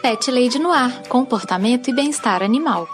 Pet Lady no Ar, comportamento e bem-estar animal.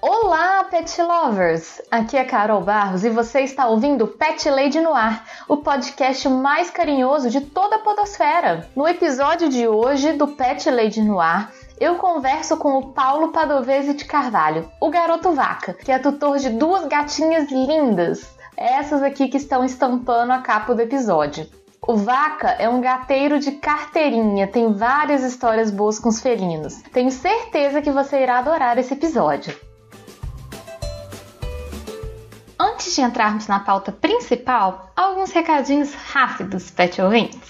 Olá, Pet Lovers! Aqui é Carol Barros e você está ouvindo Pet Lady no Ar, o podcast mais carinhoso de toda a podosfera. No episódio de hoje do Pet Lady no Ar, eu converso com o Paulo Padovese de Carvalho, o garoto vaca, que é tutor de duas gatinhas lindas, essas aqui que estão estampando a capa do episódio. O Vaca é um gateiro de carteirinha, tem várias histórias boas com os felinos. Tenho certeza que você irá adorar esse episódio. Antes de entrarmos na pauta principal, alguns recadinhos rápidos, pet ouvintes.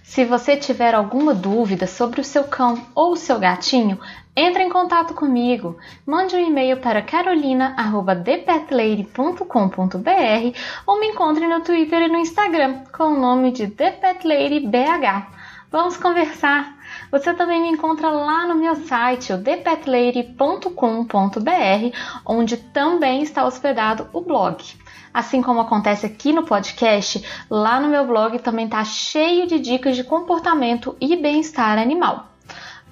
Se você tiver alguma dúvida sobre o seu cão ou o seu gatinho, entre em contato comigo. Mande um e-mail para carolina@thepetlady.com.br ou me encontre no Twitter e no Instagram com o nome de ThePetLadyBH. Vamos conversar! Você também me encontra lá no meu site, o thepetlady.com.br, onde também está hospedado o blog. Assim como acontece aqui no podcast, lá no meu blog também está cheio de dicas de comportamento e bem-estar animal.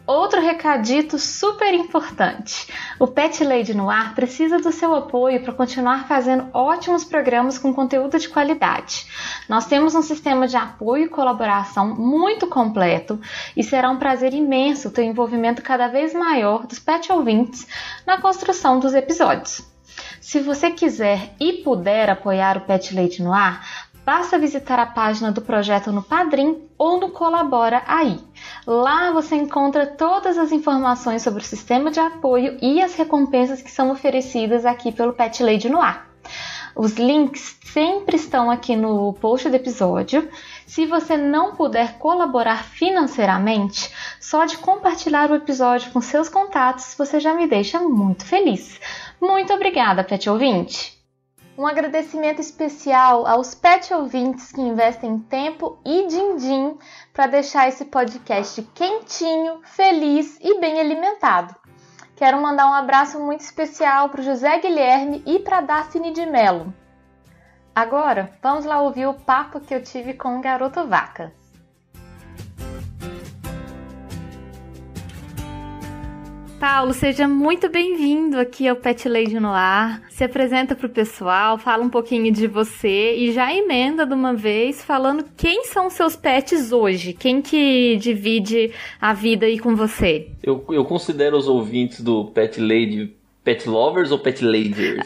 Outro recadito super importante. O Pet Lady no Ar precisa do seu apoio para continuar fazendo ótimos programas com conteúdo de qualidade. Nós temos um sistema de apoio e colaboração muito completo e será um prazer imenso ter um envolvimento cada vez maior dos pet ouvintes na construção dos episódios. Se você quiser e puder apoiar o Pet Lady no Ar, basta visitar a página do projeto no Padrim ou no Colabora Aí. Lá você encontra todas as informações sobre o sistema de apoio e as recompensas que são oferecidas aqui pelo Pet Lady no Ar. Os links sempre estão aqui no post do episódio. Se você não puder colaborar financeiramente, só de compartilhar o episódio com seus contatos, você já me deixa muito feliz. Muito obrigada, pet ouvinte! Um agradecimento especial aos pet ouvintes que investem tempo e din-din para deixar esse podcast quentinho, feliz e bem alimentado. Quero mandar um abraço muito especial para o José Guilherme e para a Daphne de Mello. Agora, vamos lá ouvir o papo que eu tive com o garoto vaca. Paulo, seja muito bem-vindo aqui ao Pet Lady no Ar. Se apresenta para o pessoal, fala um pouquinho de você e já emenda de uma vez falando quem são os seus pets hoje, quem que divide a vida aí com você. Eu considero os ouvintes do Pet Lady Pet Lovers ou Pet Ladies?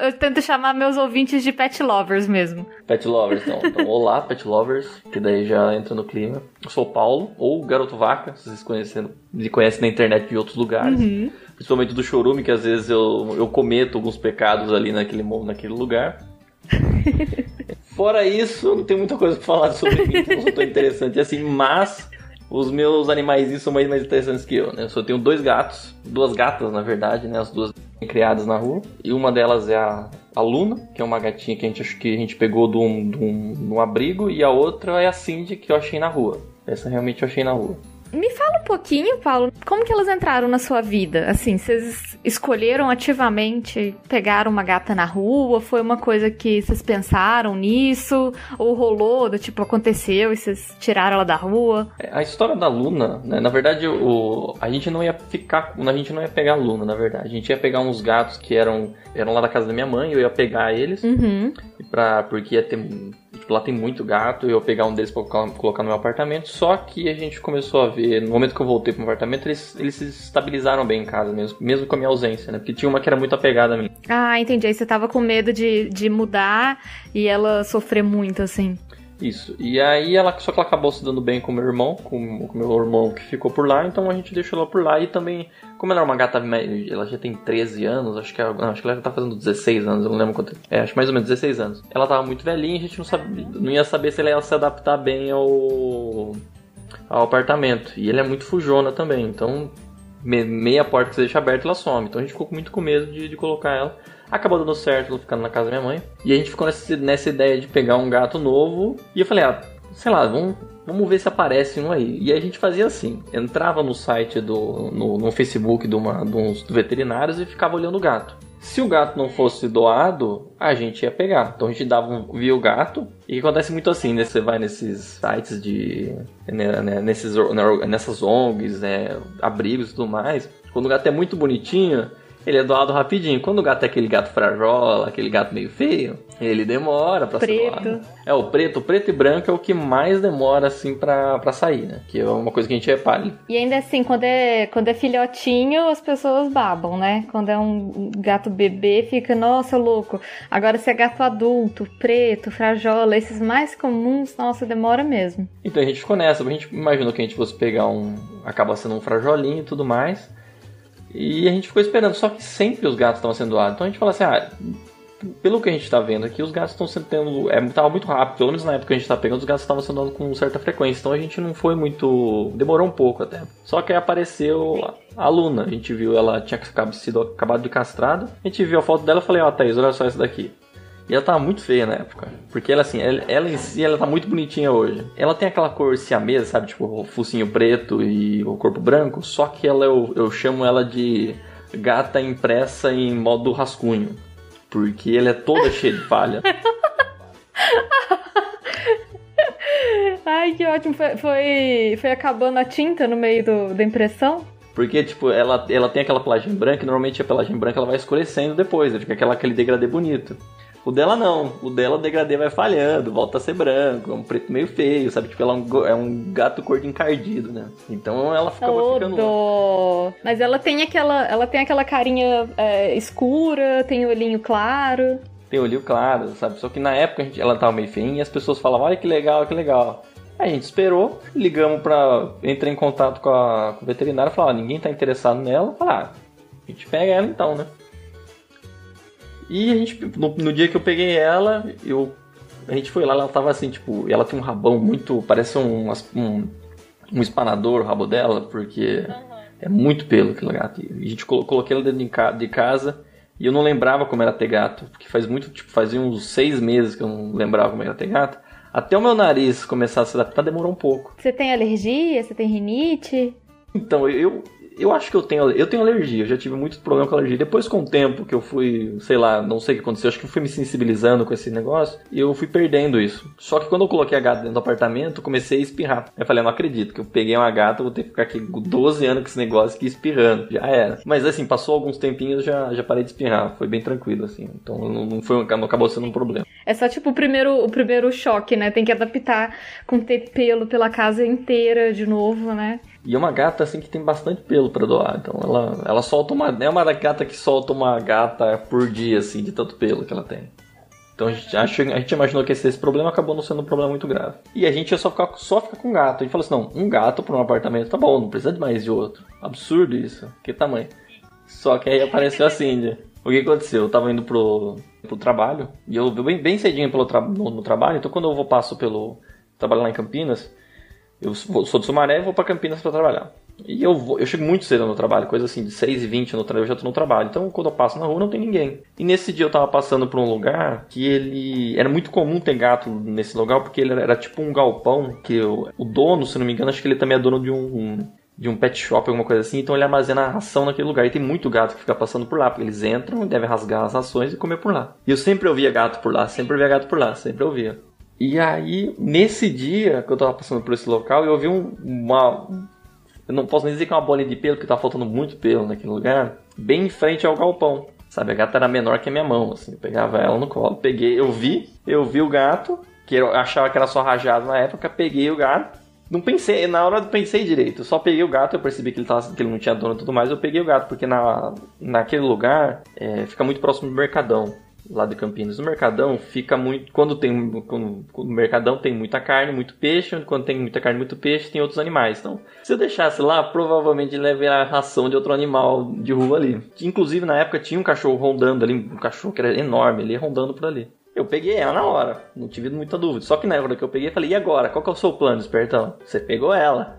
Eu tento chamar meus ouvintes de Pet Lovers mesmo. Pet Lovers, então. Olá, Pet Lovers, que daí já entra no clima. Eu sou o Paulo, ou Garoto Vaca, se vocês me conhecem na internet de outros lugares. Uhum. Principalmente do Chorume, que às vezes eu cometo alguns pecados ali naquele lugar. Fora isso, não tem muita coisa pra falar sobre mim, não sou tão interessante assim, mas os meus animaizinhos são mais interessantes que eu, né? Eu só tenho duas gatas, na verdade, né? As duas criadas na rua. E uma delas é a Luna, que é uma gatinha que a gente pegou de um abrigo. E a outra é a Cindy, que eu achei na rua. Essa realmente eu achei na rua. Me fala um pouquinho, Paulo, como que elas entraram na sua vida? Assim, vocês escolheram ativamente pegar uma gata na rua? Foi uma coisa que vocês pensaram nisso? Ou rolou, do tipo, aconteceu e vocês tiraram ela da rua? A história da Luna, né, na verdade, a gente não ia pegar a Luna, na verdade. A gente ia pegar uns gatos que eram lá da casa da minha mãe, eu ia pegar eles, porque ia ter... Lá tem muito gato, eu ia pegar um deles pra colocar no meu apartamento. Só que a gente começou a ver, no momento que eu voltei pro meu apartamento, eles se estabilizaram bem em casa mesmo com a minha ausência, né? Porque tinha uma que era muito apegada a mim. Ah, entendi. Aí você tava com medo de mudar e ela sofrer muito, assim. Isso. E aí só que ela acabou se dando bem com o meu irmão, com o meu irmão que ficou por lá, então a gente deixou ela por lá. E também, como ela era uma gata, ela já tem 13 anos, acho que ela já tá fazendo 16 anos, eu não lembro quanto. Acho mais ou menos 16 anos. Ela tava muito velhinha, a gente não ia saber se ela ia se adaptar bem ao apartamento. E ele é muito fujona também, então meia porta que você deixa aberta ela some. Então a gente ficou muito com medo de colocar ela. Acabou dando certo, ela ficando na casa da minha mãe. E a gente ficou nessa ideia de pegar um gato novo. E eu falei, sei lá, vamos ver se aparece um aí. E aí a gente fazia assim, entrava no site no Facebook de uns veterinários e ficava olhando o gato. Se o gato não fosse doado, a gente ia pegar. Então a gente via o gato. E acontece muito assim, né? Você vai nesses sites nessas ONGs, né? Abrigos e tudo mais. Quando o gato é muito bonitinho, ele é doado rapidinho. Quando o gato é aquele gato frajola, aquele gato meio feio, ele demora pra ser doado. O preto e branco é o que mais demora, assim, pra sair, né? Que é uma coisa que a gente repara. E ainda assim, quando é filhotinho, as pessoas babam, né? Quando é um gato bebê, fica, nossa, louco. Agora, se é gato adulto, preto, frajola, esses mais comuns, nossa, demora mesmo. Então a gente ficou nessa. A gente imaginou que a gente fosse pegar acaba sendo um frajolinho e tudo mais. E a gente ficou esperando, só que sempre os gatos estavam sendo doados. Então a gente falou assim, pelo que a gente está vendo aqui, os gatos estão sendo tava muito rápido. Pelo menos na época que a gente estava pegando, os gatos estavam sendo doados com certa frequência. Então a gente não foi muito... Demorou um pouco até. Só que aí apareceu a Luna. A gente viu, ela tinha sido acabado de castrada. A gente viu a foto dela e falei, Thaís, olha só essa daqui. E ela tava muito feia na época. Porque ela, assim, ela em si, ela tá muito bonitinha hoje. Ela tem aquela cor siamesa, sabe? Tipo, o focinho preto e o corpo branco. Só que ela, eu chamo ela de gata impressa em modo rascunho. Porque ela é toda cheia de falha. Ai, que ótimo. Foi acabando a tinta no meio da impressão? Porque, tipo, ela tem aquela pelagem branca. E normalmente a pelagem branca ela vai escurecendo depois. Fica aquele degradê bonito. O dela não, o dela o degradê vai falhando, volta a ser branco, é um preto meio feio, sabe? Tipo, ela é um gato cor de encardido, né? Então ela ficava ficando... Mas ela tem aquela carinha escura, tem o olhinho claro. Tem o olhinho claro, sabe? Só que na época ela tava meio feinha e as pessoas falavam, olha que legal, que legal. Aí a gente esperou, ligamos entrei em contato com o veterinário e falou, ninguém tá interessado nela. A gente pega ela então, né? E a gente, no dia que eu peguei ela, a gente foi lá, ela tava assim, tipo, ela tem um rabão muito, parece um espanador o rabo dela, porque é muito pelo aquele gato. E a gente coloquei ela dentro de casa e eu não lembrava como era ter gato, porque fazia uns 6 meses que eu não lembrava como era ter gato. Até o meu nariz começar a se adaptar demorou um pouco. Você tem alergia? Você tem rinite? Então, eu acho que eu tenho alergia, eu já tive muito problema com alergia. Depois, com o tempo que eu fui, sei lá, não sei o que aconteceu, acho que eu fui me sensibilizando com esse negócio e eu fui perdendo isso. Só que quando eu coloquei a gata dentro do apartamento, eu comecei a espirrar. Aí eu falei, não acredito que eu peguei uma gata, eu vou ter que ficar aqui 12 anos com esse negócio aqui espirrando. Já era. Mas assim, passou alguns tempinhos, já parei de espirrar. Foi bem tranquilo, assim. Então não acabou sendo um problema. É só tipo o primeiro choque, né? Tem que adaptar com ter pelo pela casa inteira de novo, né? E é uma gata, assim, que tem bastante pelo pra doar. Então ela solta é uma gata que solta uma gata por dia, assim, de tanto pelo que ela tem. Então a gente imaginou que esse problema acabou não sendo um problema muito grave. E a gente ia só ficar com gato. A gente falou assim, não, um gato pra um apartamento tá bom, não precisa de mais de outro. Absurdo isso. Que tamanho. Só que aí apareceu a Cindy. O que aconteceu? Eu tava indo pro trabalho. E eu bem cedinho no trabalho. Então quando eu passo pelo trabalho lá em Campinas... Eu sou de Sumaré e vou pra Campinas pra trabalhar. E eu chego muito cedo no trabalho, coisa assim, de 6h20 eu já tô no trabalho. Então, quando eu passo na rua, não tem ninguém. E nesse dia eu tava passando por um lugar que era muito comum ter gato nesse lugar, porque ele era tipo um galpão, que o dono, se não me engano, acho que ele também é dono de um pet shop, alguma coisa assim. Então ele armazena a ração naquele lugar. E tem muito gato que fica passando por lá, porque eles entram e devem rasgar as rações e comer por lá. E eu sempre ouvia gato por lá, sempre ouvia. E aí, nesse dia que eu tava passando por esse local, eu vi eu não posso nem dizer que é uma bolinha de pelo, porque tava faltando muito pelo naquele lugar, bem em frente ao galpão. Sabe, a gata era menor que a minha mão, assim, eu pegava ela no colo, eu vi o gato, que eu achava que era só rajado na época, peguei o gato, não pensei, na hora eu pensei direito, eu só peguei o gato, eu percebi que ele não tinha dono e tudo mais, eu peguei o gato, porque naquele lugar, fica muito próximo do Mercadão. Lá de Campinas. No Mercadão fica muito... Quando o Mercadão tem muita carne, muito peixe. Quando tem muita carne, muito peixe, tem outros animais. Então, se eu deixasse lá, provavelmente ele ia ver a ração de outro animal de rua ali. Inclusive, na época, tinha um cachorro rondando ali. Um cachorro que era enorme, ele ia rondando por ali. Eu peguei ela na hora. Não tive muita dúvida. Só que na hora que eu peguei, eu falei, e agora? Qual que é o seu plano, espertão? Você pegou ela.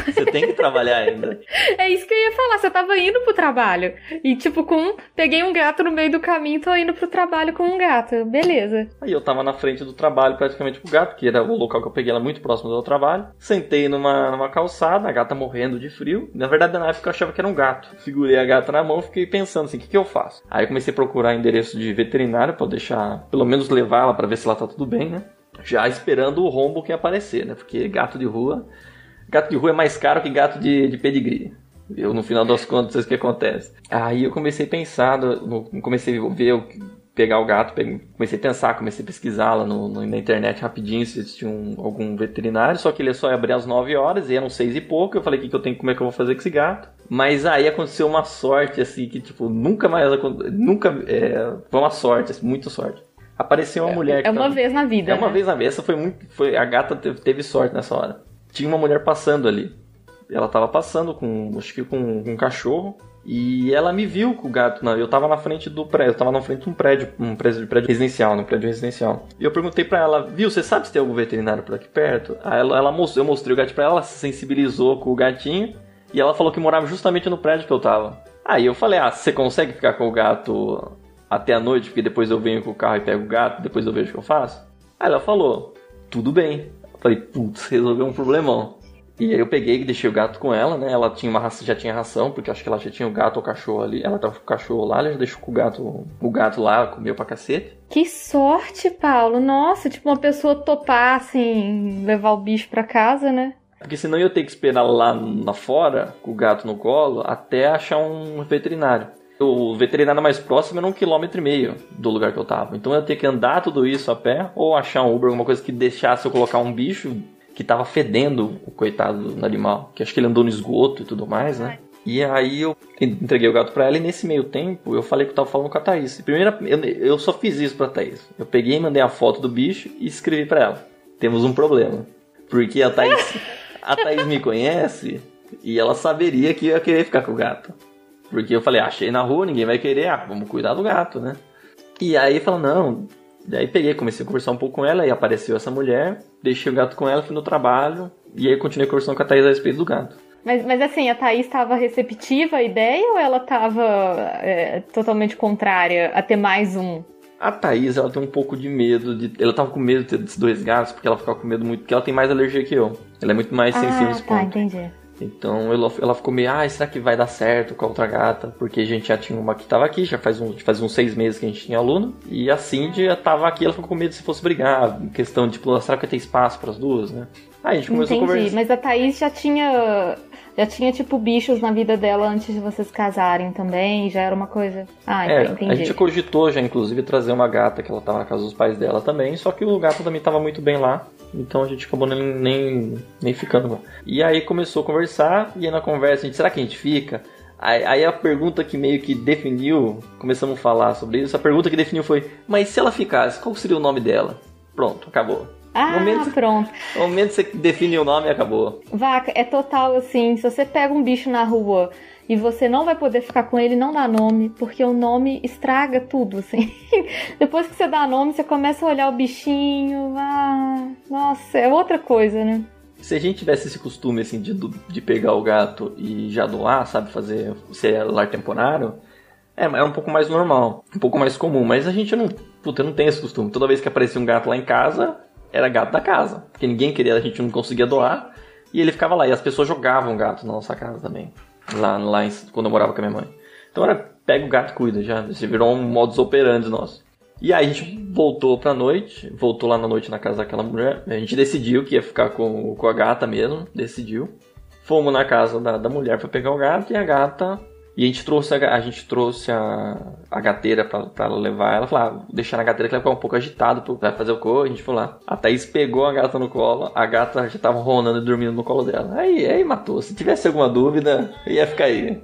Você tem que trabalhar ainda. É isso que eu ia falar, você tava indo pro trabalho. E tipo, peguei um gato no meio do caminho e tô indo pro trabalho com um gato. Beleza. Aí eu tava na frente do trabalho praticamente com o gato, que era o local que eu peguei ela muito próximo do meu trabalho. Sentei numa calçada, a gata morrendo de frio. Na verdade, na época eu achava que era um gato. Segurei a gata na mão e fiquei pensando assim, o que eu faço? Aí eu comecei a procurar endereço de veterinário pra eu deixar, pelo menos levar ela pra ver se ela tá tudo bem, né? Já esperando o rombo que ia aparecer, né? Porque gato de rua é mais caro que gato de pedigree. Eu, no final das contas, o que acontece? Aí eu comecei a pensar, comecei a ver, pegar o gato, comecei a pensar, comecei a pesquisar lá na internet rapidinho se existia algum veterinário, só que ele só ia abrir às 9 horas, e eram 6 e pouco, eu falei, como é que eu vou fazer com esse gato? Mas aí aconteceu uma sorte, assim, que tipo, foi uma sorte, assim, muita sorte. Apareceu uma mulher que... É uma vez na vida, uma vez na vida, a gata teve sorte nessa hora. Tinha uma mulher passando ali. Ela tava passando com um cachorro. E ela me viu com o gato. Eu tava na frente do prédio. Eu tava na frente de um prédio residencial. E eu perguntei pra ela, viu, você sabe se tem algum veterinário por aqui perto? Aí eu mostrei o gato pra ela, ela se sensibilizou com o gatinho. E ela falou que morava justamente no prédio que eu tava. Aí eu falei, você consegue ficar com o gato até a noite? Porque depois eu venho com o carro e pego o gato, depois eu vejo o que eu faço. Aí ela falou, tudo bem. Falei, putz, resolveu um problemão. E aí eu peguei e deixei o gato com ela, né? Ela já tinha ração, porque acho que ela já tinha o gato ou o cachorro ali. Ela tava com o cachorro lá, ela já deixou com o gato lá, comeu pra cacete. Que sorte, Paulo. Nossa, tipo uma pessoa topar, assim, levar o bicho pra casa, né? Porque senão eu ia ter que esperar lá fora, com o gato no colo, até achar um veterinário. O veterinário mais próximo era 1,5 km do lugar que eu tava. Então eu ia ter que andar tudo isso a pé, ou achar um Uber, alguma coisa que deixasse eu colocar um bicho que tava fedendo o coitado do animal. Que acho que ele andou no esgoto e tudo mais, né? E aí eu entreguei o gato pra ela e nesse meio tempo eu falei que eu tava falando com a Thaís. Primeiro, eu só fiz isso pra Thaís. Eu peguei e mandei a foto do bicho e escrevi pra ela. Temos um problema. Porque a Thaís me conhece e ela saberia que eu ia querer ficar com o gato. Porque eu falei, achei na rua, ninguém vai querer, vamos cuidar do gato, né? E aí falou, não. Daí comecei a conversar um pouco com ela e apareceu essa mulher, deixei o gato com ela, fui no trabalho e aí continuei conversando com a Thaís a respeito do gato. Mas assim, a Thaís estava receptiva à ideia ou ela estava totalmente contrária a ter mais um? A Thaís, ela tem um pouco de medo, ela tava com medo de ter esses 2 gatos, porque ela ficava com medo muito, porque ela tem mais alergia que eu. Ela é muito mais sensível nesse ponto. Entendi. Então ela ficou meio, será que vai dar certo com a outra gata? Porque a gente já tinha uma que tava aqui, já faz uns 6 meses que a gente tinha aluno. E a Cindy tava aqui, ela ficou com medo se fosse brigar. Questão de, tipo, será que vai ter espaço para as duas, né? Aí a gente começou a conversar. Mas a Thaís já tinha, tipo, bichos na vida dela antes de vocês casarem também? Já era uma coisa... entendi. A gente cogitou já, inclusive, trazer uma gata que ela tava na casa dos pais dela também. Só que o gato também tava muito bem lá. Então a gente acabou nem ficando lá. E aí começou a conversar, e aí na conversa, será que a gente fica? Aí a pergunta que meio que definiu, começamos a falar sobre isso, a pergunta que definiu foi, mas se ela ficasse, qual seria o nome dela? Pronto, acabou. Pronto. No momento que você define o nome, acabou. Vaca, é total assim, se você pega um bicho na rua e você não vai poder ficar com ele, não dá nome, porque o nome estraga tudo, assim. Depois que você dá nome, você começa a olhar o bichinho, nossa, é outra coisa, né? Se a gente tivesse esse costume, assim, de pegar o gato e já doar, sabe, fazer lar temporário, é um pouco mais normal, um pouco mais comum, mas a gente não tem esse costume. Toda vez que aparecia um gato lá em casa, era gato da casa, porque ninguém queria, a gente não conseguia doar, e ele ficava lá, e as pessoas jogavam gato na nossa casa também. Lá quando eu morava com a minha mãe. Então era, pega o gato e cuida, já virou um modus operandi nosso. E aí a gente voltou lá na noite na casa daquela mulher. A gente decidiu que ia ficar com a gata mesmo, decidiu. Fomos na casa da mulher pra pegar o gato e a gata... E a gente trouxe a gateira pra ela levar. Ela falou, vou deixar na gateira que ela vai ficar um pouco agitado, vai fazer o cocô. A gente foi lá. A Thaís pegou a gata no colo, a gata já tava ronando e dormindo no colo dela. Aí matou. Se tivesse alguma dúvida, ia ficar aí.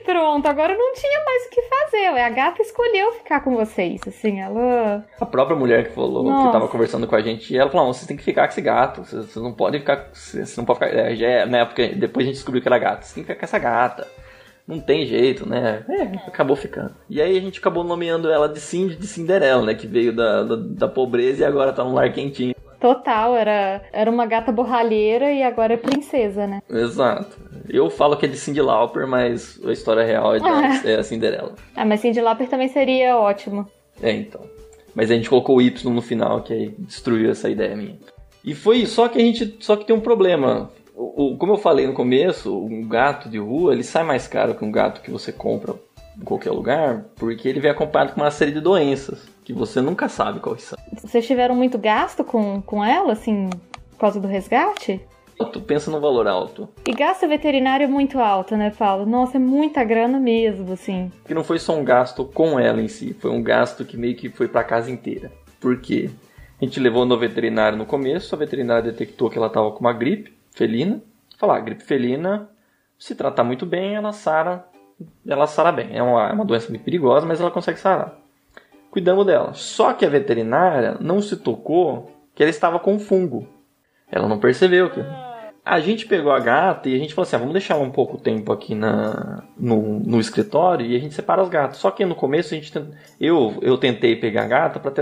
Pronto, agora não tinha mais o que fazer. A gata escolheu ficar com vocês, assim, ela... A própria mulher que falou, que tava conversando com a gente, ela falou, vocês têm que ficar com esse gato, vocês não podem ficar, você não pode ficar, na época, depois a gente descobriu que era gato, você tem que ficar com essa gata, não tem jeito, né, acabou ficando. E aí a gente acabou nomeando ela de Cindy, de Cinderela, né, que veio da pobreza e agora tá num lar quentinho. Total, era uma gata borralheira e agora é princesa, né? Exato. Eu falo que é de Cyndi Lauper, mas a história real é a Cinderela. Mas Cyndi Lauper também seria ótimo. Então. Mas a gente colocou o Y no final, que aí destruiu essa ideia minha. E foi isso, só que tem um problema. Como eu falei no começo, um gato de rua, ele sai mais caro que um gato que você compra em qualquer lugar, porque ele vem acompanhado com uma série de doenças, que você nunca sabe quais são. Vocês tiveram muito gasto com ela, assim, por causa do resgate? Tu pensa no valor alto. E gasto veterinário é muito alto, né, Paulo? Nossa, é muita grana mesmo, assim. Que não foi só um gasto com ela em si, foi um gasto que meio que foi pra casa inteira. Por quê? A gente levou no veterinário no começo, a veterinária detectou que ela tava com uma gripe felina. Falar, gripe felina, se tratar muito bem, ela sara bem. É uma doença muito perigosa, mas ela consegue sarar. Cuidamos dela. Só que a veterinária não se tocou que ela estava com fungo. Ela não percebeu que... A gente pegou a gata e a gente falou assim, vamos deixar ela um pouco tempo aqui no escritório e a gente separa os gatos. Só que no começo eu tentei pegar a gata para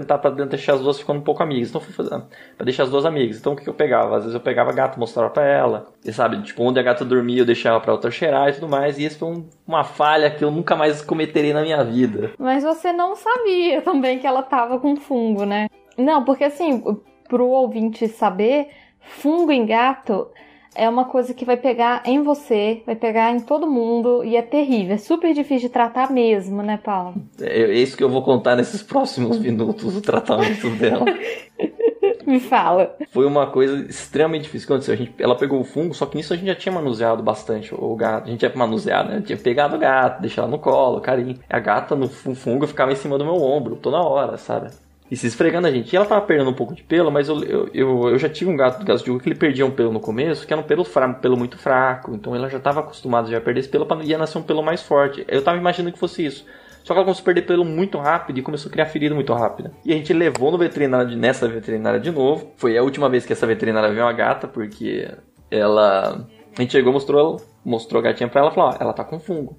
deixar as duas ficando um pouco amigas. Então fui fazer para deixar as duas amigas. Então o que eu pegava? Às vezes eu pegava a gata, mostrava para ela. E sabe, tipo, onde a gata dormia eu deixava para outra cheirar e tudo mais. E isso foi uma falha que eu nunca mais cometerei na minha vida. Mas você não sabia também que ela tava com fungo, né? Não, porque assim, pro ouvinte saber, fungo em gato é uma coisa que vai pegar em você, vai pegar em todo mundo e é terrível. É super difícil de tratar mesmo, né, Paulo? É isso que eu vou contar nesses próximos minutos, o tratamento dela. Me fala. Foi uma coisa extremamente difícil que aconteceu. Ela pegou o fungo, só que nisso a gente já tinha manuseado bastante o gato. A gente tinha manuseado, né? Tinha pegado o gato, deixado no colo, carinho. A gata no fungo ficava em cima do meu ombro toda hora, sabe? E se esfregando a gente. E ela tava perdendo um pouco de pelo, mas eu já tive um gato do gato de rua que ele perdia um pelo no começo, que era um pelo muito fraco. Então ela já tava acostumada a perder esse pelo, ia nascer um pelo mais forte. Eu tava imaginando que fosse isso. Só que ela começou a perder pelo muito rápido e começou a criar ferida muito rápida. E a gente levou nessa veterinária de novo. Foi a última vez que essa veterinária viu a gata, porque a gente chegou, mostrou a gatinha pra ela e falou, ela tá com fungo.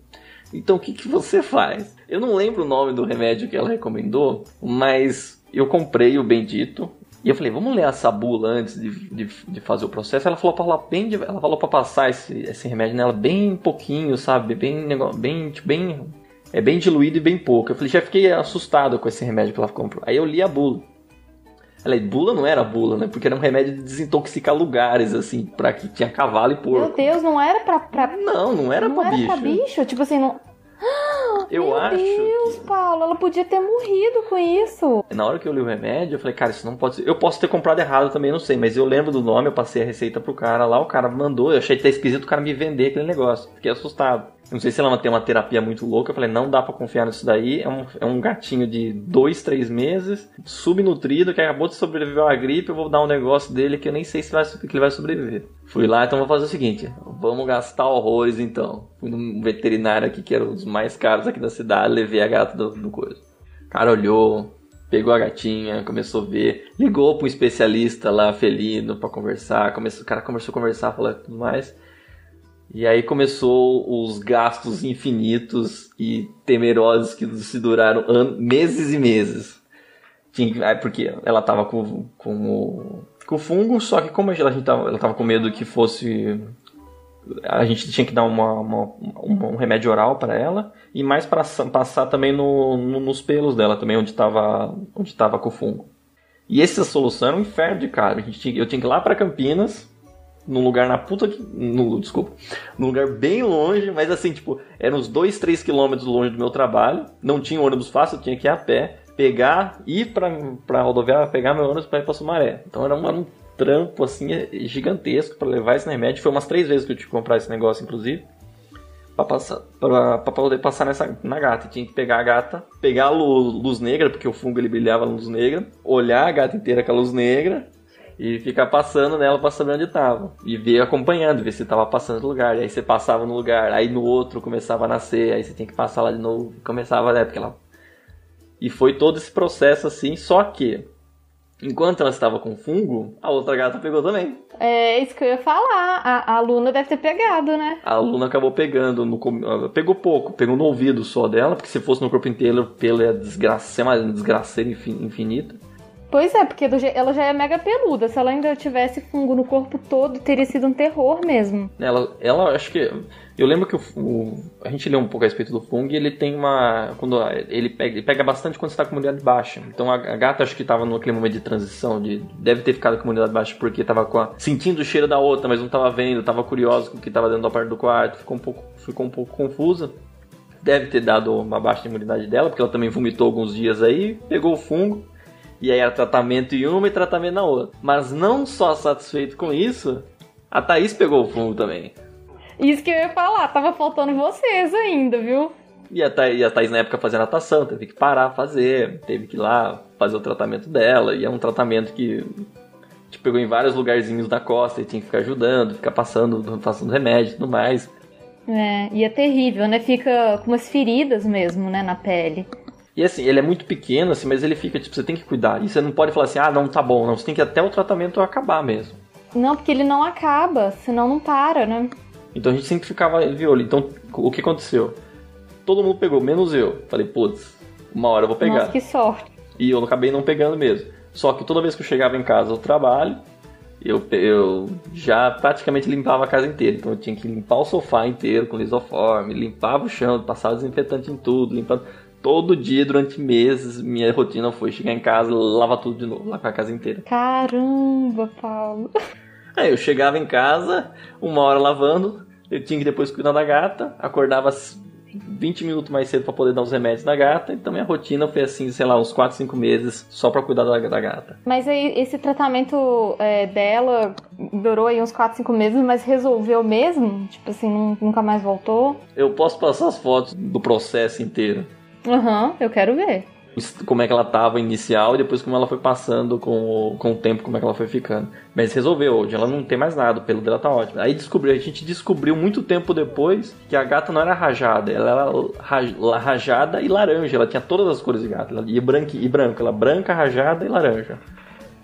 Então o que você faz? Eu não lembro o nome do remédio que ela recomendou, mas eu comprei o bendito. E eu falei, vamos ler essa bula antes de fazer o processo. Ela falou pra passar esse remédio nela bem pouquinho, sabe? Bem diluído e bem pouco. Eu falei, já fiquei assustado com esse remédio que ela comprou. Aí eu li a bula. Bula não era bula, né? Porque era um remédio de desintoxicar lugares, assim, pra que tinha cavalo e porco. Meu Deus, não era pra... Não era pra bicho. Não era pra bicho? Tipo assim, não... Eu acho. Meu Deus, Paulo, ela podia ter morrido com isso. Na hora que eu li o remédio, eu falei, cara, isso não pode ser. Eu posso ter comprado errado também, não sei, mas eu lembro do nome, eu passei a receita pro cara lá, o cara mandou, eu achei até esquisito o cara me vender aquele negócio. Fiquei assustado. Não sei se ela tem uma terapia muito louca, eu falei, não dá pra confiar nisso daí. É um gatinho de 2, 3 meses, subnutrido, que acabou de sobreviver a uma gripe, eu vou dar um negócio dele que eu nem sei se ele vai sobreviver. Fui lá, então vou fazer o seguinte, vamos gastar horrores então. Fui num veterinário aqui, que era um dos mais caros aqui da cidade, levei a gata do coisa. O cara olhou, pegou a gatinha, começou a ver, ligou pra um especialista lá, felino, pra conversar, o cara começou a conversar, falar tudo mais. E aí começou os gastos infinitos e temerosos que se duraram meses e meses. Porque ela tava com o fungo, só que como ela tava com medo que fosse... A gente tinha que dar um remédio oral para ela e mais para passar também nos pelos dela também, onde tava com o fungo. E essa solução era um inferno de cara. Eu tinha que ir lá para Campinas, num lugar num lugar bem longe, mas assim, tipo, era uns 2, 3 quilômetros longe do meu trabalho, não tinha ônibus fácil, eu tinha que ir a pé, ir pra rodoviária, pegar meu ônibus pra ir pra Sumaré. Então era um trampo, assim, gigantesco pra levar esse remédio. Foi umas 3 vezes que eu tive que comprar esse negócio, inclusive, pra poder passar na gata. Eu tinha que pegar a gata, pegar a luz negra, porque o fungo ele brilhava na luz negra, olhar a gata inteira com a luz negra, e ficar passando nela pra saber onde tava. E ver acompanhando, ver se tava passando no lugar. E aí você passava no lugar, aí no outro começava a nascer, aí você tem que passar lá de novo. Começava, né? Porque ela... E foi todo esse processo assim, só que enquanto ela estava com fungo, a outra gata pegou também. É isso que eu ia falar. A Luna deve ter pegado, né? A Luna acabou pegando, pegou pouco, pegou no ouvido só dela, porque se fosse no corpo inteiro, o pelo ia ser uma desgraceira infinita. Pois é, porque ela já é mega peluda. Se ela ainda tivesse fungo no corpo todo, teria sido um terror mesmo. Ela acho que... Eu lembro que a gente leu um pouco a respeito do fungo e ele tem ele pega bastante quando você está com a imunidade baixa. Então a gata acho que estava naquele momento de transição, deve ter ficado com a imunidade baixa porque estava sentindo o cheiro da outra, mas não estava vendo, estava curiosa com o que estava dentro da parte do quarto, ficou um pouco confusa. Deve ter dado uma baixa imunidade dela, porque ela também vomitou alguns dias aí, pegou o fungo. E aí era tratamento em uma e tratamento na outra. Mas não só satisfeito com isso, a Thaís pegou o fungo também. Isso que eu ia falar, tava faltando vocês ainda, viu? E a Thaís na época fazia natação, teve que parar a fazer, teve que ir lá fazer o tratamento dela. E é um tratamento que te pegou em vários lugarzinhos da costa e tinha que ficar ajudando, ficar passando remédio e tudo mais. E é terrível, né? Fica com umas feridas mesmo, né, na pele. E assim, ele é muito pequeno, assim, mas ele fica, tipo, você tem que cuidar. E você não pode falar assim, não, tá bom, não. Você tem que ir até o tratamento acabar mesmo. Não, porque ele não acaba, senão não para, né? Então a gente sempre ficava de olho. Então, o que aconteceu? Todo mundo pegou, menos eu. Falei, putz, uma hora eu vou pegar. Nossa, que sorte. E eu acabei não pegando mesmo. Só que toda vez que eu chegava em casa do trabalho, eu já praticamente limpava a casa inteira. Então eu tinha que limpar o sofá inteiro com lisoforme, limpava o chão, passava desinfetante em tudo, limpando... Todo dia, durante meses, minha rotina foi chegar em casa, lavar tudo de novo, lavar a casa inteira. Caramba, Paulo. Aí eu chegava em casa, uma hora lavando, eu tinha que depois cuidar da gata, acordava 20 minutos mais cedo para poder dar os remédios da gata, então minha rotina foi assim, sei lá, uns 4, 5 meses só para cuidar da gata. Mas aí esse tratamento dela durou aí uns 4, 5 meses, mas resolveu mesmo? Tipo assim, nunca mais voltou? Eu posso passar as fotos do processo inteiro. Eu quero ver. Como é que ela tava inicial e depois como ela foi passando com o tempo, como é que ela foi ficando. Mas resolveu, hoje ela não tem mais nada, o pelo dela tá ótimo. Aí a gente descobriu muito tempo depois que a gata não era rajada, ela era rajada e laranja, ela tinha todas as cores de gata, e branco, ela branca, rajada e laranja.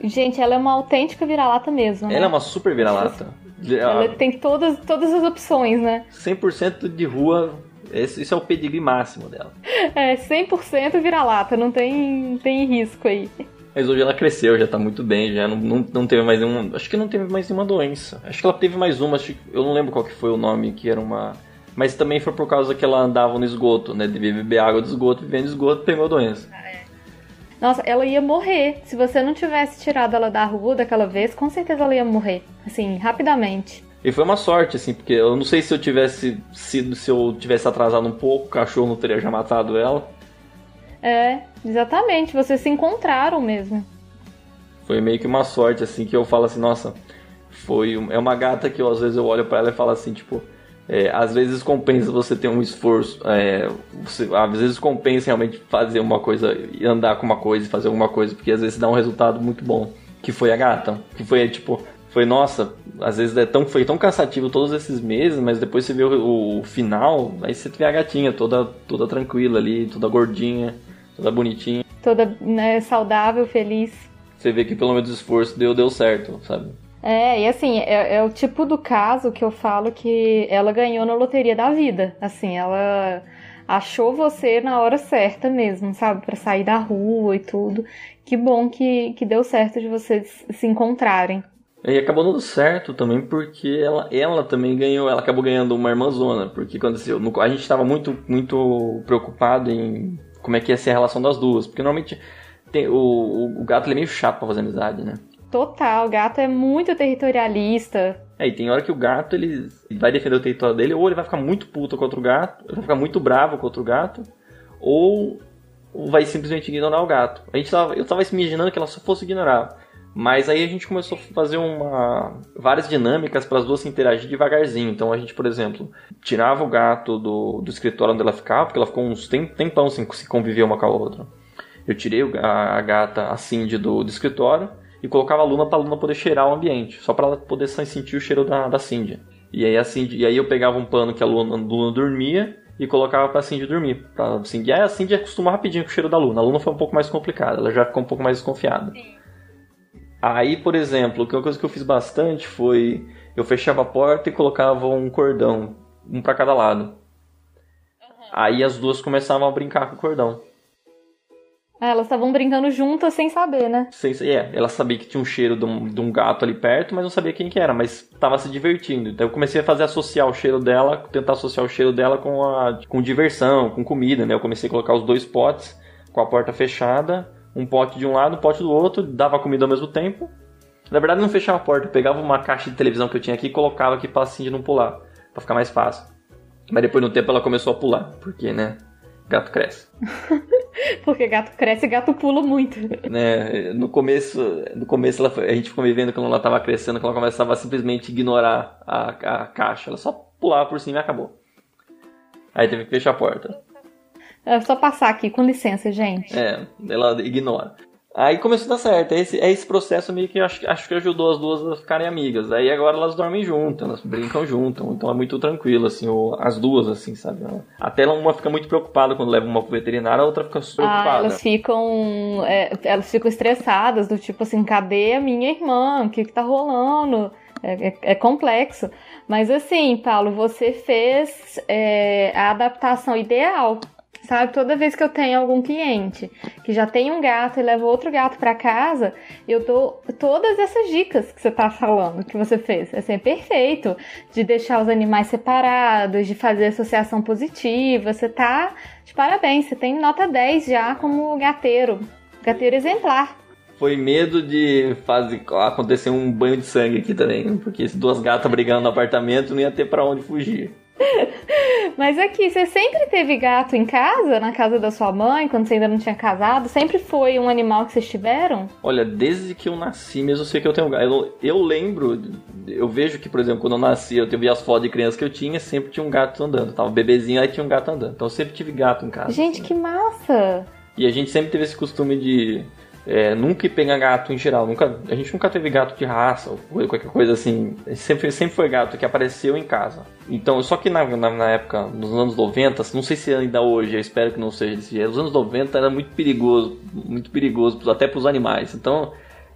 Gente, ela é uma autêntica vira-lata mesmo, né? Ela é uma super vira-lata. Ela tem todas as opções, né? 100% de rua. Esse é o pedigree máximo dela. 100% vira-lata, não tem risco aí. Mas hoje ela cresceu, já tá muito bem, já não teve mais nenhuma... Acho que não teve mais nenhuma doença. Acho que ela teve mais uma, eu não lembro qual que foi o nome, que era uma... Mas também foi por causa que ela andava no esgoto, né? Devia beber água do esgoto, vivendo no esgoto, pegou a doença. Nossa, ela ia morrer. Se você não tivesse tirado ela da rua daquela vez, com certeza ela ia morrer. Assim, rapidamente. E foi uma sorte, assim, porque eu não sei se eu tivesse atrasado um pouco, o cachorro não teria já matado ela. Exatamente, vocês se encontraram mesmo. Foi meio que uma sorte, assim, que eu falo assim, nossa, é uma gata que às vezes eu olho pra ela e falo assim, tipo, às vezes compensa você ter um esforço, às vezes compensa realmente fazer uma coisa, andar com uma coisa e fazer alguma coisa, porque às vezes dá um resultado muito bom, que foi a gata, que foi, tipo... nossa, às vezes foi tão cansativo todos esses meses, mas depois você vê o final, aí você vê a gatinha toda tranquila ali, toda gordinha, toda bonitinha. Toda, né, saudável, feliz. Você vê que pelo menos o esforço deu certo, sabe? E assim, é o tipo do caso que eu falo que ela ganhou na loteria da vida. Assim, ela achou você na hora certa mesmo, sabe? Pra sair da rua e tudo. Que bom que deu certo de vocês se encontrarem. E acabou dando certo também porque ela também ganhou, ela acabou ganhando uma irmãzona, porque aconteceu, a gente estava muito, muito preocupado em como é que ia ser a relação das duas, porque normalmente o gato ele é meio chato pra fazer amizade, né? Total, o gato é muito territorialista. E tem hora que o gato ele vai defender o território dele, ou ele vai ficar muito puto contra o gato, ele vai ficar muito bravo contra o gato, ou vai simplesmente ignorar o gato. Eu tava me imaginando que ela só fosse ignorar. Mas aí a gente começou a fazer várias dinâmicas para as duas se interagir devagarzinho. Então a gente, por exemplo, tirava o gato do escritório onde ela ficava, porque ela ficou uns tempão sem se conviver uma com a outra. Eu tirei a gata, a Cindy, do escritório e colocava a Luna para a Luna poder cheirar o ambiente, só para ela poder sentir o cheiro da Cindy. E aí eu pegava um pano que a Luna dormia e colocava para a Cindy dormir. Aí a Cindy acostuma rapidinho com o cheiro da Luna. A Luna foi um pouco mais complicada, ela já ficou um pouco mais desconfiada. Sim. Aí, por exemplo, uma coisa que eu fiz bastante foi... Eu fechava a porta e colocava um cordão, um pra cada lado. Aí as duas começavam a brincar com o cordão. Elas estavam brincando juntas sem saber, né? Ela sabia que tinha um cheiro de um gato ali perto, mas não sabia quem que era, mas tava se divertindo. Então eu comecei a associar o cheiro dela, tentar associar o cheiro dela com diversão, com comida, né? Eu comecei a colocar os 2 potes com a porta fechada, um pote de um lado, um pote do outro, dava comida ao mesmo tempo. Na verdade não fechava a porta, eu pegava uma caixa de televisão que eu tinha aqui e colocava aqui pra assim de não pular, pra ficar mais fácil. Mas depois no tempo ela começou a pular, porque, né, gato cresce. Porque gato cresce e gato pula muito. Né, no começo a gente ficou me vendo quando ela tava crescendo, que ela começava a simplesmente ignorar a caixa, ela só pulava por cima e acabou. Aí teve que fechar a porta. É só passar aqui, com licença, gente. Ela ignora. Aí começou a dar certo. Esse processo meio que acho que ajudou as duas a ficarem amigas. Aí agora elas dormem juntas, elas brincam juntas. Então é muito tranquilo, assim, as duas, assim, sabe? Até uma fica muito preocupada quando leva uma pro veterinário, a outra fica super preocupada. Elas ficam estressadas, do tipo assim, cadê a minha irmã? O que tá rolando? É complexo. Mas assim, Paulo, você fez a adaptação ideal. Sabe, toda vez que eu tenho algum cliente que já tem um gato e leva outro gato para casa, eu dou todas essas dicas que você tá falando, que você fez. Assim, é perfeito. De deixar os animais separados, de fazer associação positiva. Você tá de parabéns, você tem nota 10 já como gateiro. Gateiro exemplar. Foi medo de acontecer um banho de sangue aqui também, porque se 2 gatas brigando no apartamento, não ia ter para onde fugir. Mas aqui, você sempre teve gato em casa, na casa da sua mãe, quando você ainda não tinha casado? Sempre foi um animal que vocês tiveram? Olha, desde que eu nasci mesmo eu sei que eu tenho gato. Eu lembro, eu vejo que, por exemplo, quando eu nasci, eu vi as fotos de criança que eu tinha, sempre tinha um gato andando. Tava bebezinho, aí tinha um gato andando. Então eu sempre tive gato em casa. Gente, assim, que massa! E a gente sempre teve esse costume de nunca pegar gato em geral. A gente nunca teve gato de raça ou qualquer coisa assim. Sempre foi gato que apareceu em casa. Então, só que na época, nos anos 90, não sei se ainda hoje, eu espero que não seja desse jeito. Os anos 90 era muito perigoso até para os animais. Então,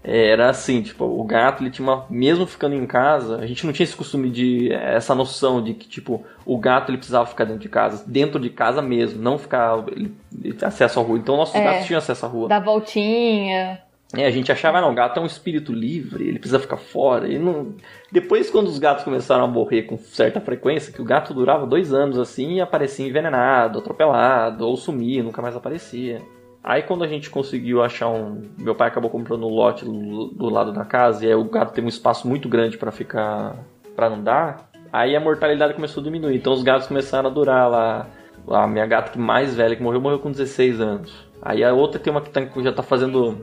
era assim, tipo, o gato, ele tinha mesmo ficando em casa, a gente não tinha esse costume essa noção de que, tipo, o gato, ele precisava ficar dentro de casa mesmo, não ficar, ele acesso à rua. Então, nossos gatos tinham acesso à rua. Da voltinha. A gente achava, não, o gato é um espírito livre, ele precisa ficar fora. E não... Depois, quando os gatos começaram a morrer com certa frequência, que o gato durava 2 anos assim, e aparecia envenenado, atropelado, ou sumia, nunca mais aparecia. Aí quando a gente conseguiu achar meu pai acabou comprando um lote do lado da casa, e aí o gato teve um espaço muito grande pra andar, aí a mortalidade começou a diminuir. Então os gatos começaram a durar lá. A minha gata mais velha que morreu com 16 anos. Aí a outra tem uma que já tá fazendo...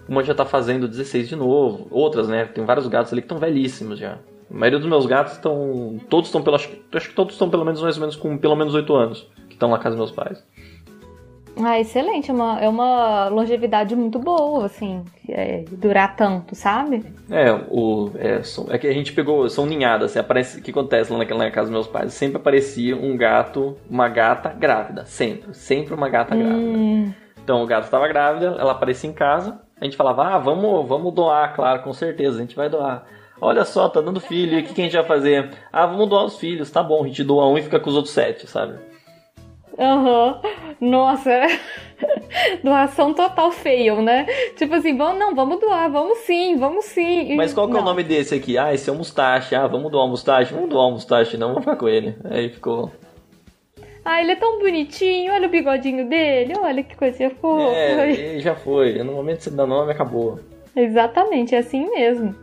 Uma já tá fazendo 16 de novo. Outras, né? Tem vários gatos ali que estão velhíssimos já. A maioria dos meus gatos estão... Todos estão acho que todos estão pelo menos mais ou menos com pelo menos 8 anos. Que estão na casa dos meus pais. Ah, excelente. É uma longevidade muito boa, assim. Durar tanto, sabe? É que a gente pegou... São ninhadas. Assim, aparece, o que acontece lá na casa dos meus pais? Sempre aparecia uma gata grávida. Sempre uma gata grávida. Então o gato estava grávida, ela aparecia em casa. A gente falava, vamos doar, claro, com certeza, a gente vai doar. Olha só, tá dando filho, e o que a gente vai fazer? Vamos doar os filhos, tá bom, a gente doa um e fica com os outros 7, sabe? Nossa, doação total fail, né? Tipo assim, vamos doar, vamos sim. Mas qual que é o nome desse aqui? Esse é o Mustache, vamos doar o Mustache? Vamos doar o Mustache, não, vamos ficar com ele. Aí ficou... ele é tão bonitinho, olha o bigodinho dele, olha que coisinha fofa. Já foi, no momento que você dá nome, acabou. Exatamente, é assim mesmo.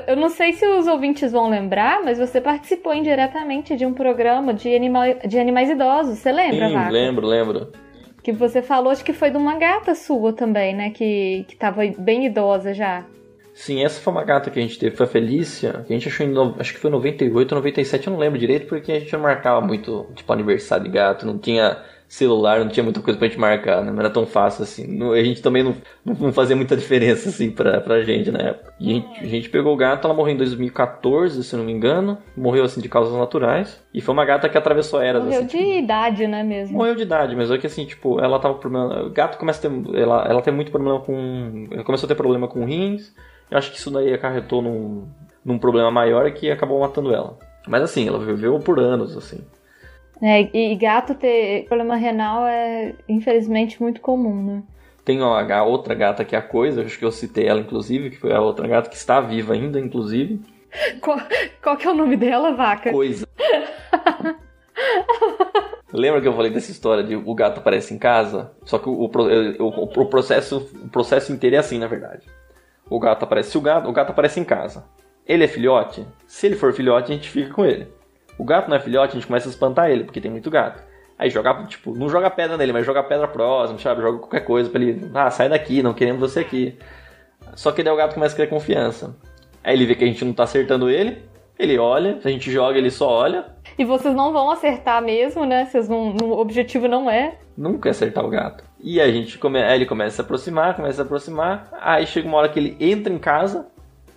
Eu não sei se os ouvintes vão lembrar, mas você participou indiretamente de um programa de animais idosos, você lembra, Vaca? Lembro. Que você falou, acho que foi de uma gata sua também, né, que tava bem idosa já. Sim, essa foi uma gata que a gente teve, foi a Felícia, que a gente achou acho que foi em 98, 97, eu não lembro direito, porque a gente não marcava muito, tipo, aniversário de gato, não tinha celular, não tinha muita coisa pra gente marcar, né? Não era tão fácil assim. A gente também não fazia muita diferença, assim, pra gente na época. E a gente pegou o gato, ela morreu em 2014, se eu não me engano, morreu, assim, de causas naturais, e foi uma gata que atravessou eras, morreu assim. Morreu de idade, né, mesmo? Morreu de idade, mas é que, assim, tipo, ela tava com problema... O gato começa a ter... Ela tem muito problema com... Ela começou a ter problema com rins. Eu acho que isso daí acarretou num problema maior que acabou matando ela. Mas assim, ela viveu por anos, assim. E gato ter problema renal é, infelizmente, muito comum, né? Tem a outra gata que é a Coisa, acho que eu citei ela inclusive, que foi a outra gata que está viva ainda, inclusive. Qual que é o nome dela, Vaca? Coisa. Lembra que eu falei dessa história de o gato aparece em casa? Só que o processo inteiro é assim, na verdade. O gato aparece aparece em casa. Ele é filhote? Se ele for filhote, a gente fica com ele. O gato não é filhote, a gente começa a espantar ele, porque tem muito gato. Aí não joga pedra nele, mas joga pedra próxima, sabe? Joga qualquer coisa pra ele, sai daqui, não queremos você aqui. Só que daí o gato começa a criar confiança. Aí ele vê que a gente não tá acertando ele olha, se a gente joga, ele só olha. E vocês não vão acertar mesmo, né? O objetivo não é. Nunca é acertar o gato. E a gente aí ele começa a aproximar, aí chega uma hora que ele entra em casa,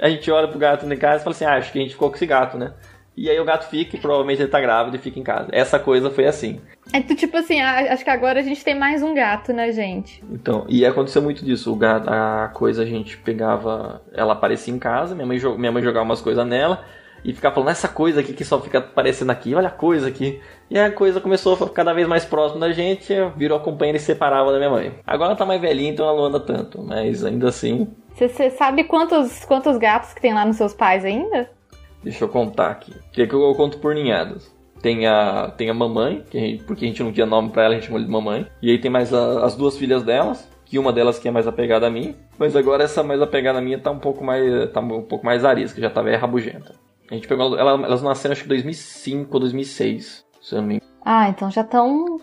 a gente olha pro gato em casa e fala assim, acho que a gente ficou com esse gato, né? E aí o gato fica e provavelmente ele tá grávido e fica em casa. Essa coisa foi assim. É tipo assim, acho que agora a gente tem mais um gato, né, gente? Então, e aconteceu muito disso. A Coisa a gente pegava, ela aparecia em casa, minha mãe jogava umas coisas nela e ficava falando, essa coisa aqui que só fica aparecendo aqui, olha a Coisa aqui. E a Coisa começou a ficar cada vez mais próxima da gente, virou a companheira e separava da minha mãe. Agora ela tá mais velhinha, então ela não anda tanto, mas ainda assim... Você sabe quantos gatos que tem lá nos seus pais ainda? Deixa eu contar aqui. Que eu conto por ninhadas. Tem a mamãe, porque a gente não tinha nome pra ela, a gente chamou de mamãe. E aí tem mais as duas filhas delas, que uma delas que é mais apegada a mim. Mas agora essa mais apegada a mim tá um pouco mais arisca, já tá velha rabugenta. A gente pegou elas nasceram acho que 2005 ou 2006, se eu não me engano. Ah, então já estão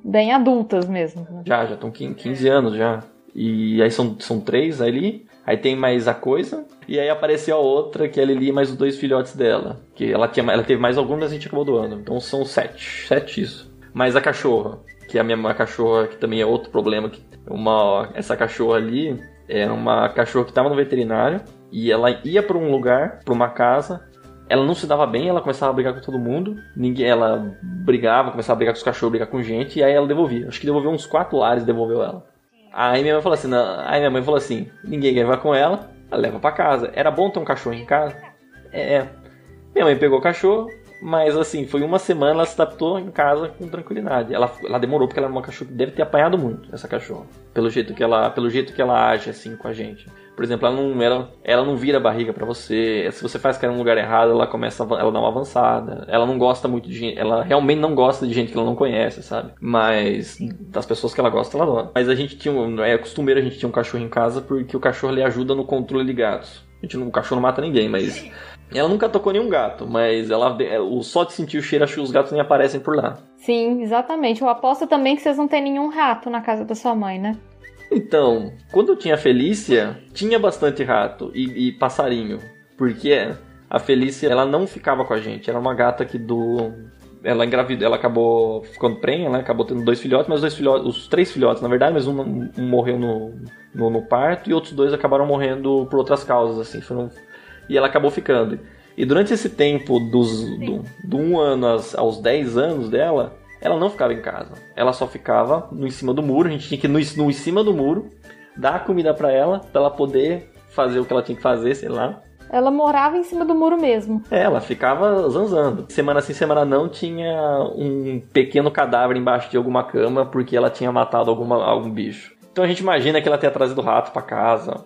bem adultas mesmo. Né? Já estão 15 anos já. E aí são 3 ali. Aí tem mais a Coisa. E aí apareceu a outra, que é a Lili, e mais os 2 filhotes dela. Que ela teve mais alguns, mas a gente acabou doando. Então são 7. 7 isso. Mais a cachorra, que é a minha cachorra, que também é outro problema. Essa cachorra ali era uma cachorra que estava no veterinário. E ela ia para um lugar, para uma casa. Ela não se dava bem, ela começava a brigar com todo mundo. Ela começava a brigar com os cachorros, brigar com gente. E aí ela devolvia. Acho que devolveu uns 4 lares, devolveu ela. Aí minha mãe falou assim, ninguém quer levar com ela leva pra casa. Era bom ter um cachorro em casa? Minha mãe pegou o cachorro, mas assim, foi uma semana, ela se adaptou em casa com tranquilidade. Ela demorou, porque ela era uma cachorra que deve ter apanhado muito, essa cachorra. Pelo jeito que ela age assim com a gente. Por exemplo, ela não vira a barriga pra você. Se você faz cair num lugar errado, ela dá uma avançada. Ela não gosta muito de gente. Ela realmente não gosta de gente que ela não conhece, sabe? Mas das pessoas que ela gosta, ela adora. Mas a gente é costumeiro a gente ter um cachorro em casa, porque o cachorro ele ajuda no controle de gatos. O cachorro não mata ninguém, mas... Ela nunca tocou nenhum gato, mas só de sentir o cheiro, acho que os gatos nem aparecem por lá. Sim, exatamente. Eu aposto também que vocês não têm nenhum rato na casa da sua mãe, né? Então, quando eu tinha a Felícia, tinha bastante rato e passarinho. Porque a Felícia, ela não ficava com a gente. Era uma gata ela engravidou, ela acabou ficando prenha, né? Acabou tendo 2 filhotes, mas os 3 filhotes, na verdade, mas um morreu no parto e outros 2 acabaram morrendo por outras causas, assim. E ela acabou ficando. E durante esse tempo, do 1 ano aos 10 anos dela, ela não ficava em casa. Ela só ficava em cima do muro. A gente tinha que ir em cima do muro, dar comida pra ela poder fazer o que ela tinha que fazer, sei lá. Ela morava em cima do muro mesmo. Ela ficava zanzando. Semana sim, semana não, tinha um pequeno cadáver embaixo de alguma cama, porque ela tinha matado algum bicho. Então a gente imagina que ela tenha trazido rato pra casa.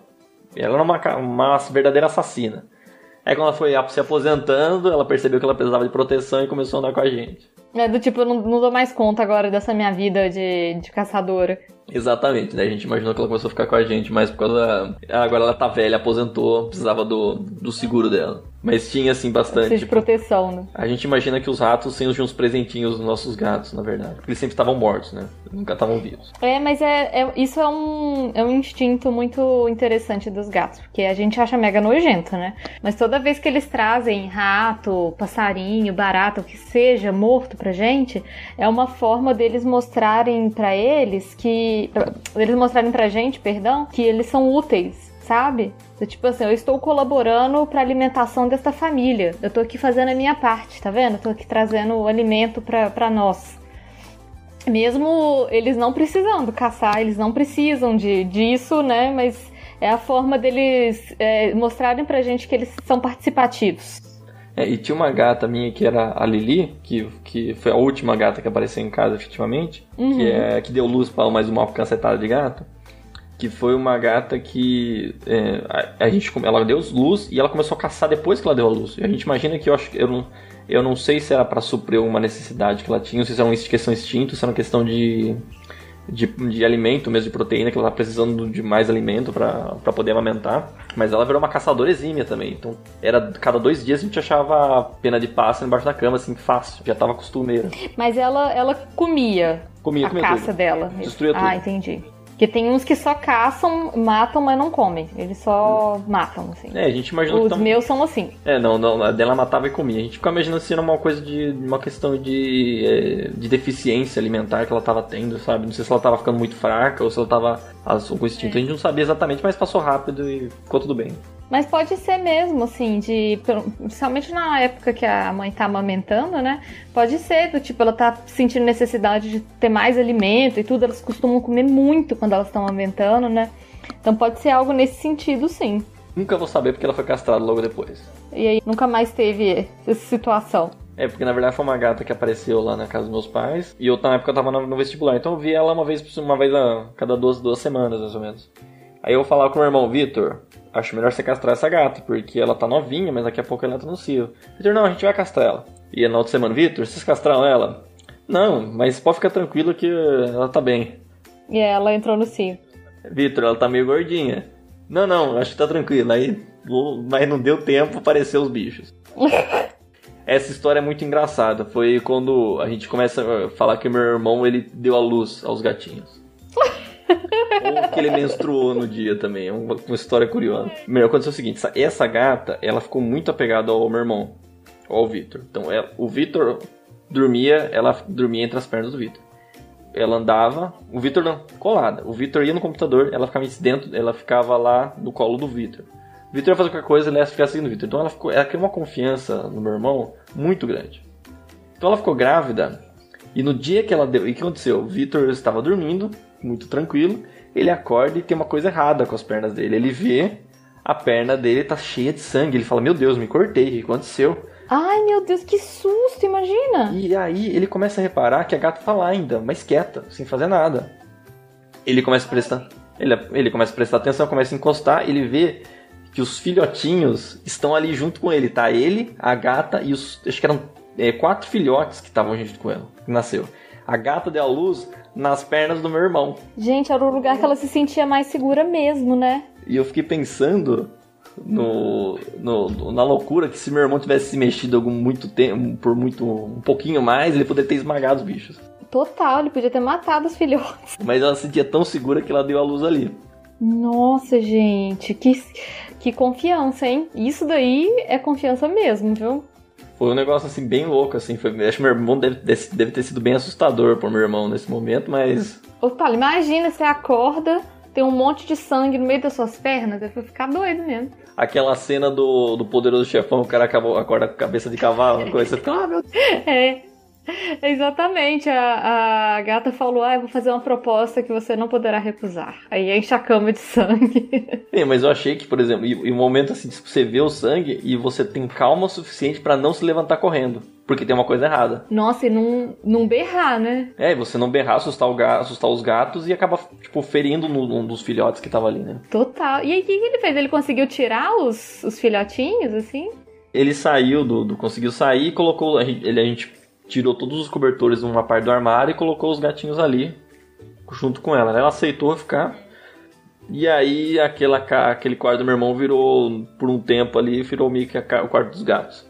Ela era uma verdadeira assassina. Aí quando ela foi se aposentando, ela percebeu que ela precisava de proteção e começou a andar com a gente. Do tipo, eu não dou mais conta agora dessa minha vida de caçadora. Exatamente, né? A gente imaginou que ela começou a ficar com a gente, mas por causa agora ela tá velha, aposentou, precisava do seguro dela. Mas tinha, assim, bastante... Precisa de proteção, né? A gente imagina que os ratos tinham uns presentinhos nos nossos gatos, na verdade. Porque eles sempre estavam mortos, né? Nunca estavam vivos. Mas isso é um instinto muito interessante dos gatos. Porque a gente acha mega nojento, né? Mas toda vez que eles trazem rato, passarinho, barata, o que seja, morto pra gente, é uma forma deles mostrarem pra gente, que eles são úteis, sabe? Tipo assim, eu estou colaborando para a alimentação desta família. Eu tô aqui fazendo a minha parte, tá vendo? Eu tô aqui trazendo o alimento para nós. Mesmo eles não precisando caçar, eles não precisam disso, né? Mas é a forma deles mostrarem pra gente que eles são participativos. E tinha uma gata minha que era a Lili, que foi a última gata que apareceu em casa efetivamente, que deu luz para mais uma cacetada de gato. que foi uma gata que ela deu luz e ela começou a caçar depois que ela deu a luz. E a gente imagina que eu não sei se era para suprir uma necessidade que ela tinha, ou se era uma questão instinto, se era uma questão de alimento mesmo, de proteína, que ela estava precisando de mais alimento para poder amamentar. Mas ela virou uma caçadora exímia também. Então, cada 2 dias a gente achava pena de pássaro embaixo da cama, assim, fácil. Já estava costumeira. Mas ela comia a caça tudo. Dela. Destruía tudo. Ah, entendi. Porque tem uns que só caçam, matam, mas não comem. Eles só matam, assim. A gente imagina Os meus são assim. Não, a dela matava e comia. A gente ficava imaginando se era uma coisa uma questão de deficiência alimentar que ela tava tendo, sabe? Não sei se ela tava ficando muito fraca ou se ela tava com o instinto. A gente não sabia exatamente, mas passou rápido e ficou tudo bem. Mas pode ser mesmo, assim, principalmente na época que a mãe tá amamentando, né? Pode ser, ela tá sentindo necessidade de ter mais alimento e tudo. Elas costumam comer muito quando elas estão amamentando, né? Então pode ser algo nesse sentido, sim. Nunca vou saber porque ela foi castrada logo depois. E aí nunca mais teve essa situação. Porque na verdade foi uma gata que apareceu lá na casa dos meus pais. E eu na época eu tava no vestibular, então eu vi ela uma vez a cada 2 semanas, mais ou menos. Aí eu falava com o meu irmão, Vitor, acho melhor você castrar essa gata, porque ela tá novinha, mas daqui a pouco ela entra no cio. Vitor, não, a gente vai castrar ela. E na outra semana, Vitor, vocês castraram ela? Não, mas pode ficar tranquilo que ela tá bem. E ela entrou no cio. Vitor, ela tá meio gordinha. Não, acho que tá tranquilo. Mas não deu tempo, apareceu os bichos. Essa história é muito engraçada. Foi quando a gente começa a falar que meu irmão, ele deu à luz aos gatinhos. Ou que ele menstruou no dia também. É uma história curiosa. Melhor, aconteceu o seguinte. Essa gata, ela ficou muito apegada ao meu irmão. Ao Vitor. Então, o Vitor dormia, ela dormia entre as pernas do Vitor. Ela andava, o Vitor não, colada. O Vitor ia no computador, ela ficava lá no colo do Vitor. O Vitor ia fazer qualquer coisa, ela ia ficar seguindo o Vitor. Então ela criou uma confiança no meu irmão muito grande. Então ela ficou grávida, e no dia que ela deu, e o que aconteceu? O Vitor estava dormindo, muito tranquilo, ele acorda e tem uma coisa errada com as pernas dele. Ele vê, a perna dele tá cheia de sangue, ele fala, meu Deus, me cortei, o que aconteceu? Ai, meu Deus, que susto, imagina! E aí ele começa a reparar que a gata tá lá ainda, mas quieta, sem fazer nada. Ele começa a prestar atenção, começa a encostar, ele vê que os filhotinhos estão ali junto com ele, tá? Ele, a gata e acho que eram 4 filhotes que estavam junto com ela, que nasceu. A gata deu a luz nas pernas do meu irmão. Gente, era o lugar que ela se sentia mais segura mesmo, né? E eu fiquei pensando na loucura que se meu irmão tivesse se mexido muito tempo, um pouquinho mais, ele poderia ter esmagado os bichos. Total, ele podia ter matado os filhotes. Mas ela se sentia tão segura que ela deu a luz ali. Nossa, gente, que confiança, hein? Isso daí é confiança mesmo, viu? Foi um negócio assim bem louco, assim. Acho que meu irmão deve ter sido bem assustador pro meu irmão nesse momento, mas... Opa, imagina, você acorda, tem um monte de sangue no meio das suas pernas, deve ficar doido mesmo. Aquela cena do Poderoso Chefão, o cara acorda com a cabeça de cavalo, uma coisa, você fica, meu Deus. Exatamente, a gata falou, eu vou fazer uma proposta que você não poderá recusar. Aí enche a cama de sangue. Mas eu achei que, por exemplo, em um momento assim, você vê o sangue e você tem calma o suficiente pra não se levantar correndo, porque tem uma coisa errada. Nossa, e não berrar, né? Você não berrar, assustar os gatos e acaba, ferindo um dos filhotes que tava ali, né? Total. E aí, o que ele fez? Ele conseguiu tirar os filhotinhos, assim? Ele saiu conseguiu sair e colocou, a gente tirou todos os cobertores numa parte do armário e colocou os gatinhos ali, junto com ela. Ela aceitou ficar. E aí, aquele quarto do meu irmão virou, por um tempo ali, virou meio que o quarto dos gatos.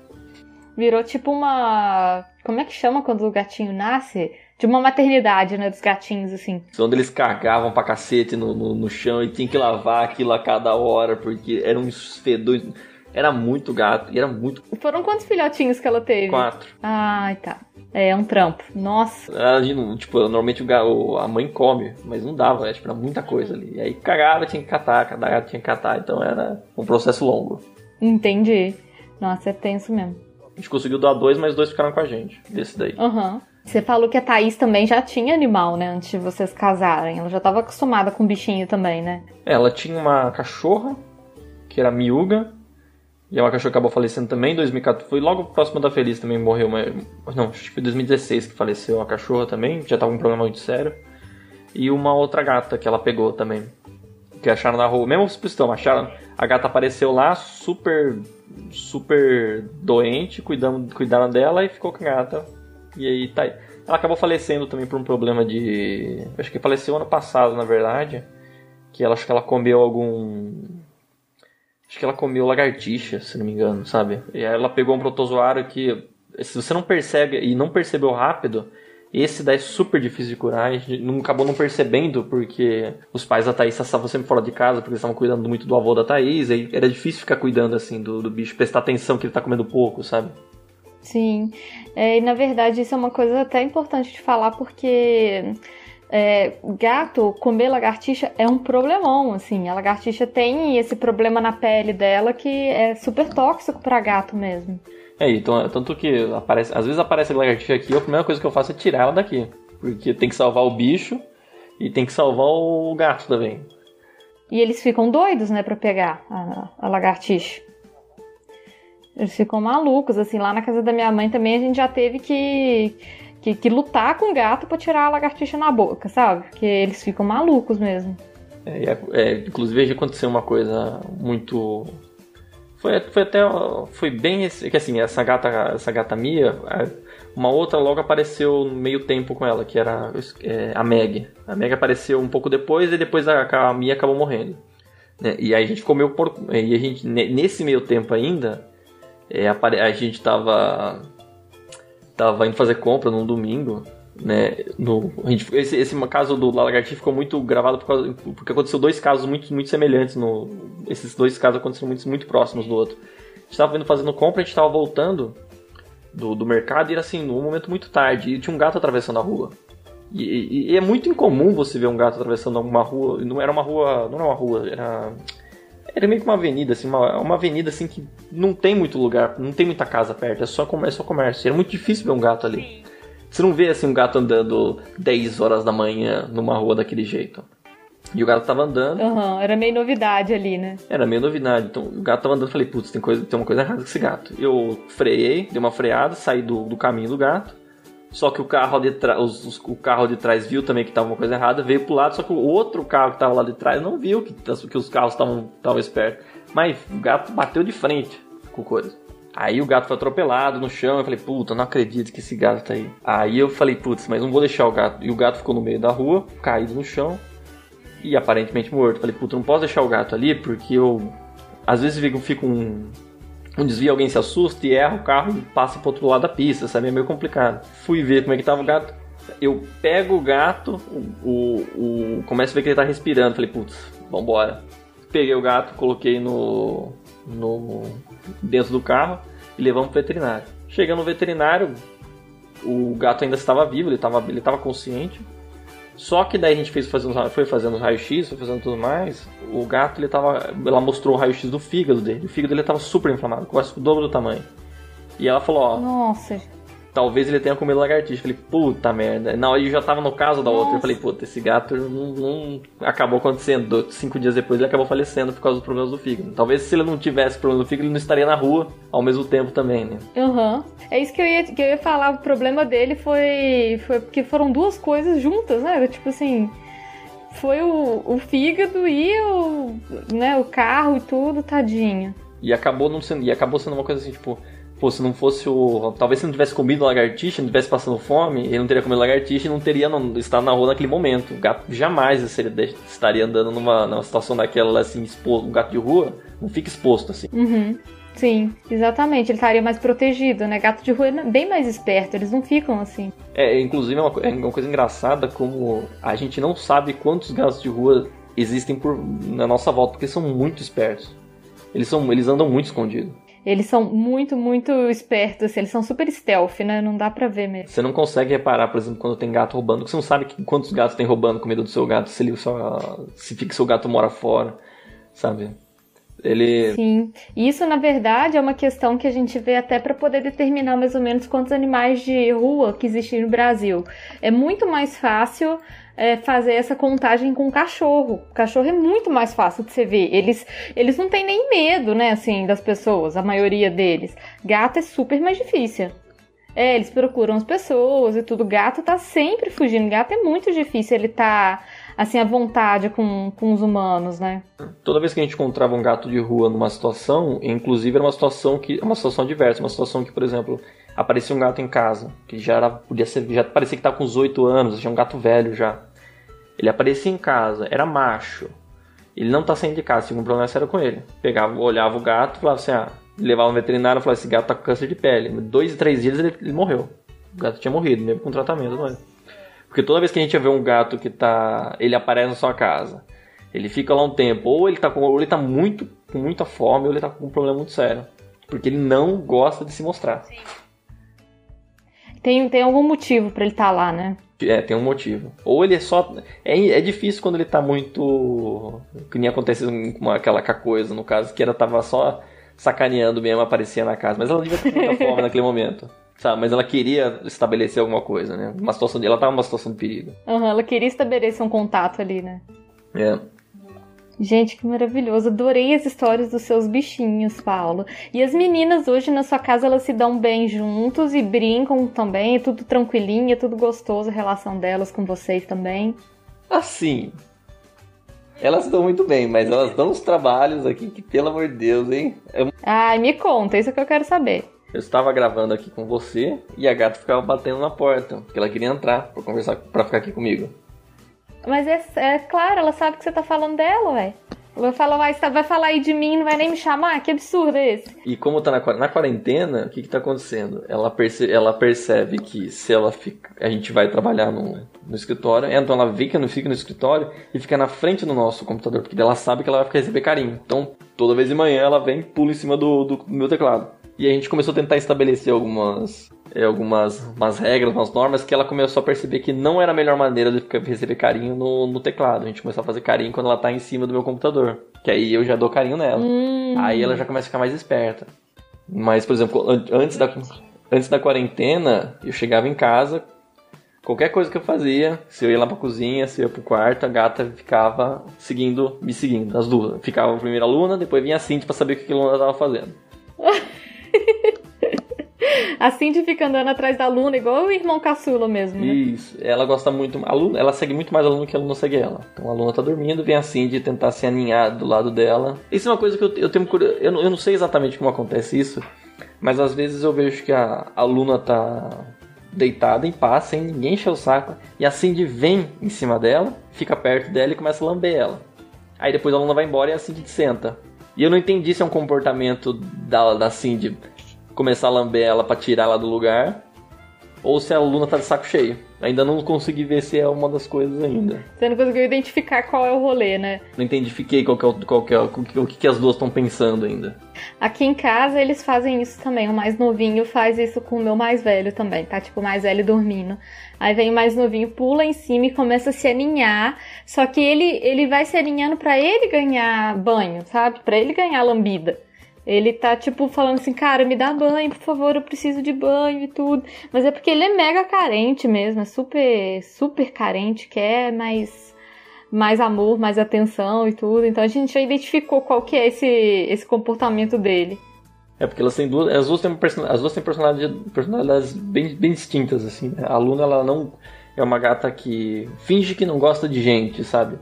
Virou tipo uma... Como é que chama quando o gatinho nasce? De uma maternidade, né, dos gatinhos, assim. Onde eles cagavam pra cacete no chão e tinha que lavar aquilo a cada hora, porque era um fedor... Era muito gato e era muito... Foram quantos filhotinhos que ela teve? 4. Ai, tá. É um trampo. Nossa. Normalmente a mãe come, mas não dava, era muita coisa ali. E aí cagava, tinha que catar, cada gato tinha que catar, então era um processo longo. Entendi. Nossa, é tenso mesmo. A gente conseguiu doar 2, mas 2 ficaram com a gente, desse daí. Uhum. Você falou que a Thaís também já tinha animal, né, antes de vocês casarem. Ela já estava acostumada com bichinho também, né? Ela tinha uma cachorra, que era miúga. E uma cachorra acabou falecendo também em 2014. Foi logo próximo da Feliz também morreu. Não, acho que foi em 2016 que faleceu a cachorra também. Já tava com um problema muito sério. E uma outra gata que ela pegou também. que acharam na rua, mesmo supistão, acharam, a gata apareceu lá, super doente, cuidaram dela e ficou com a gata. E aí tá aí. Ela acabou falecendo também por um problema de... Acho que faleceu ano passado, na verdade. Acho que ela comeu Acho que ela comeu lagartixa, se não me engano, sabe? E aí ela pegou um protozoário que, se você não percebe e não percebeu rápido, esse daí é super difícil de curar. A gente acabou não percebendo porque os pais da Thaís estavam sempre fora de casa, porque eles estavam cuidando muito do avô da Thaís. E era difícil ficar cuidando assim do bicho, prestar atenção que ele tá comendo pouco, sabe? Sim, e na verdade isso é uma coisa até importante de falar, porque gato comer lagartixa é um problemão, assim. A lagartixa tem esse problema na pele dela que é super tóxico pra gato mesmo. Então, tanto que às vezes aparece a lagartixa aqui, a primeira coisa que eu faço é tirar ela daqui, porque tem que salvar o bicho e tem que salvar o gato também. E eles ficam doidos, né, pra pegar a lagartixa. Eles ficam malucos, assim. Lá na casa da minha mãe também a gente já teve que lutar com o gato pra tirar a lagartixa na boca, sabe? Porque eles ficam malucos mesmo. Inclusive aconteceu uma coisa muito... Foi bem... Que assim, essa gata Mia, uma outra logo apareceu no meio tempo com ela, que era a Meg. A Meg apareceu um pouco depois e depois a Mia acabou morrendo. E aí a gente ficou meio... E a gente, nesse meio tempo ainda... a gente tava indo fazer compra num domingo, né? Esse caso do lagartixa ficou muito gravado porque aconteceu dois casos muito, muito semelhantes. Esses dois casos aconteceram muito próximos do outro. A gente tava indo fazendo compra, a gente tava voltando do mercado e era assim, num momento muito tarde, e tinha um gato atravessando a rua. E é muito incomum você ver um gato atravessando uma rua. Não era uma rua, era meio que uma avenida, assim, uma avenida assim que não tem muito lugar, não tem muita casa perto, é só comércio. Era muito difícil ver um gato ali. Sim. Você não vê assim um gato andando 10 horas da manhã numa rua daquele jeito. E o gato tava andando. Era meio novidade ali, né? Era meio novidade. Então o gato tava andando, falei, putz, tem uma coisa errada com esse gato. Eu freiei, dei uma freada, saí do caminho do gato. Só que o carro de trás viu também que estava uma coisa errada, veio pro lado, só que o outro carro que estava lá de trás não viu que os carros estavam espertos. Mas o gato bateu de frente com coisa. Aí o gato foi atropelado no chão, eu falei, puta, não acredito que esse gato tá aí. Aí eu falei, putz, mas não vou deixar o gato. E o gato ficou no meio da rua, caído no chão e aparentemente morto. Eu falei, puta, não posso deixar o gato ali porque às vezes fica um desvio, alguém se assusta e erra o carro e passa pro outro lado da pista, sabe? É meio complicado. Fui ver como é que tava o gato. Eu pego o gato, começo a ver que ele tá respirando. Falei, putz, vambora. Peguei o gato, coloquei dentro do carro e levamos pro veterinário. Chegando no veterinário, o gato ainda estava vivo, ele tava consciente. Só que daí a gente foi fazendo os raios-x, foi fazendo tudo mais. O gato, ela mostrou o raio-x do fígado dele. O fígado dele estava super inflamado, quase o dobro do tamanho. E ela falou, nossa, talvez ele tenha comido lagartixa. Eu falei, puta merda. Na hora eu já tava no caso da outra. Eu falei, puta, esse gato não acabou acontecendo. 5 dias depois ele acabou falecendo por causa dos problemas do fígado. Talvez se ele não tivesse problema do fígado, ele não estaria na rua ao mesmo tempo também, né? É isso que eu ia falar. O problema dele foi porque foram duas coisas juntas, né? Era tipo assim, foi o fígado e o carro e tudo, tadinho. E acabou sendo uma coisa assim, tipo... Pô, se não fosse talvez se não tivesse comido lagartixa, não tivesse passando fome, ele não teria comido lagartixa e não teria estado na rua naquele momento. O gato jamais estaria andando numa situação daquela, assim, exposto. O gato de rua não fica exposto, assim. Uhum. Sim, exatamente. Ele estaria mais protegido, né? Gato de rua é bem mais esperto, eles não ficam assim. Inclusive é uma coisa engraçada como a gente não sabe quantos gatos de rua existem na nossa volta, porque são muito espertos. Eles andam muito escondidos. Eles são muito, muito espertos, assim, eles são super stealth, né? Não dá pra ver mesmo. Você não consegue reparar, por exemplo, quando tem gato roubando, porque você não sabe quantos gatos tem roubando comida do seu gato, se seu gato mora fora, sabe? Sim, isso na verdade é uma questão que a gente vê até para poder determinar mais ou menos quantos animais de rua que existem no Brasil. É muito mais fácil fazer essa contagem com cachorro. O cachorro é muito mais fácil de você ver. Eles não têm nem medo, né, assim, das pessoas, a maioria deles. Gato é super mais difícil. Eles procuram as pessoas e tudo. Gato tá sempre fugindo. Gato é muito difícil ele tá assim, à vontade com os humanos, né? Toda vez que a gente encontrava um gato de rua numa situação, inclusive era uma situação diversa, uma situação que, por exemplo, aparecia um gato em casa, que já parecia que estava com uns 8 anos, já um gato velho já. Ele aparecia em casa, era macho, ele não tá saindo de casa, tinha um problema sério com ele. Pegava, olhava o gato, falava assim, levava no veterinário e falava, esse gato tá com câncer de pele. 2 e 3 dias ele morreu. O gato tinha morrido, mesmo com tratamento, não é? Porque toda vez que a gente vê um gato que ele aparece na sua casa, ele fica lá um tempo, ou ele tá com muita fome, ou ele tá com um problema muito sério. Porque ele não gosta de se mostrar. Sim. Tem algum motivo pra ele estar lá, né? Tem um motivo. Ou ele é só... É difícil quando ele tá muito... Que nem acontece com aquela coisa, no caso, que ela tava só sacaneando mesmo, aparecia na casa. Mas ela devia ter muita fome naquele momento. Sabe? Mas ela queria estabelecer alguma coisa, né? Ela tava numa situação de perigo. Ela queria estabelecer um contato ali, né? Gente, que maravilhoso. Adorei as histórias dos seus bichinhos, Paulo. E as meninas hoje na sua casa, elas se dão bem juntos e brincam também? É tudo tranquilinho, é tudo gostoso a relação delas com vocês também? Assim, elas se dão muito bem, mas elas dão uns trabalhos aqui que, pelo amor de Deus, hein? Ai, me conta, isso é que eu quero saber. Eu estava gravando aqui com você e a gata ficava batendo na porta, porque ela queria entrar pra conversar, pra ficar aqui comigo. Mas é claro, ela sabe que você tá falando dela, ué. Vai falar aí de mim, não vai nem me chamar? Que absurdo é esse? E como tá na quarentena, o que tá acontecendo? Ela percebe que se a gente vai trabalhar no escritório, então ela fica no escritório e fica na frente do nosso computador, porque ela sabe que ela vai receber carinho. Então, toda vez de manhã ela vem e pula em cima do meu teclado. E a gente começou a tentar estabelecer algumas regras, umas normas, que ela começou a perceber que não era a melhor maneira de receber carinho no teclado. A gente começou a fazer carinho quando ela tá em cima do meu computador. Que aí eu já dou carinho nela. Aí ela já começa a ficar mais esperta. Mas, por exemplo, antes da quarentena, eu chegava em casa, qualquer coisa que eu fazia, se eu ia lá pra cozinha, se eu ia pro quarto, a gata ficava me seguindo, as duas. Ficava a primeira Luna, depois vinha a Cindy pra saber o que a Luna tava fazendo. A Cindy fica andando atrás da Luna, igual o irmão caçula mesmo, né? Isso, ela gosta muito, ela segue muito mais a Luna que a Luna segue ela. Então a Luna tá dormindo, vem a Cindy tentar se aninhar do lado dela. Isso é uma coisa que eu tenho curiosidade, eu não sei exatamente como acontece isso, mas às vezes eu vejo que a Luna tá deitada em paz, sem ninguém encher o saco, e a Cindy vem em cima dela, fica perto dela e começa a lamber ela. Aí depois a Luna vai embora e a Cindy senta. E eu não entendi se é um comportamento da Cindy começar a lamber ela pra tirar ela do lugar, ou se a Luna tá de saco cheio. Ainda não consegui ver se é uma das coisas ainda. Você não conseguiu identificar qual é o rolê, né? Não identifiquei o que as duas estão pensando ainda. Aqui em casa eles fazem isso também. O mais novinho faz isso com o meu mais velho também. Tá tipo o mais velho dormindo. Aí vem o mais novinho, pula em cima e começa a se aninhar. Só que ele vai se aninhando pra ele ganhar banho, sabe? Pra ele ganhar lambida. Ele tá, tipo, falando assim, cara, me dá banho, por favor, eu preciso de banho e tudo. Mas é porque ele é mega carente mesmo, é super, super carente, quer mais amor, mais atenção e tudo. Então a gente já identificou qual que é esse comportamento dele. É porque as duas têm personalidades bem distintas, assim, né? A Luna, ela não é uma gata que finge que não gosta de gente, sabe?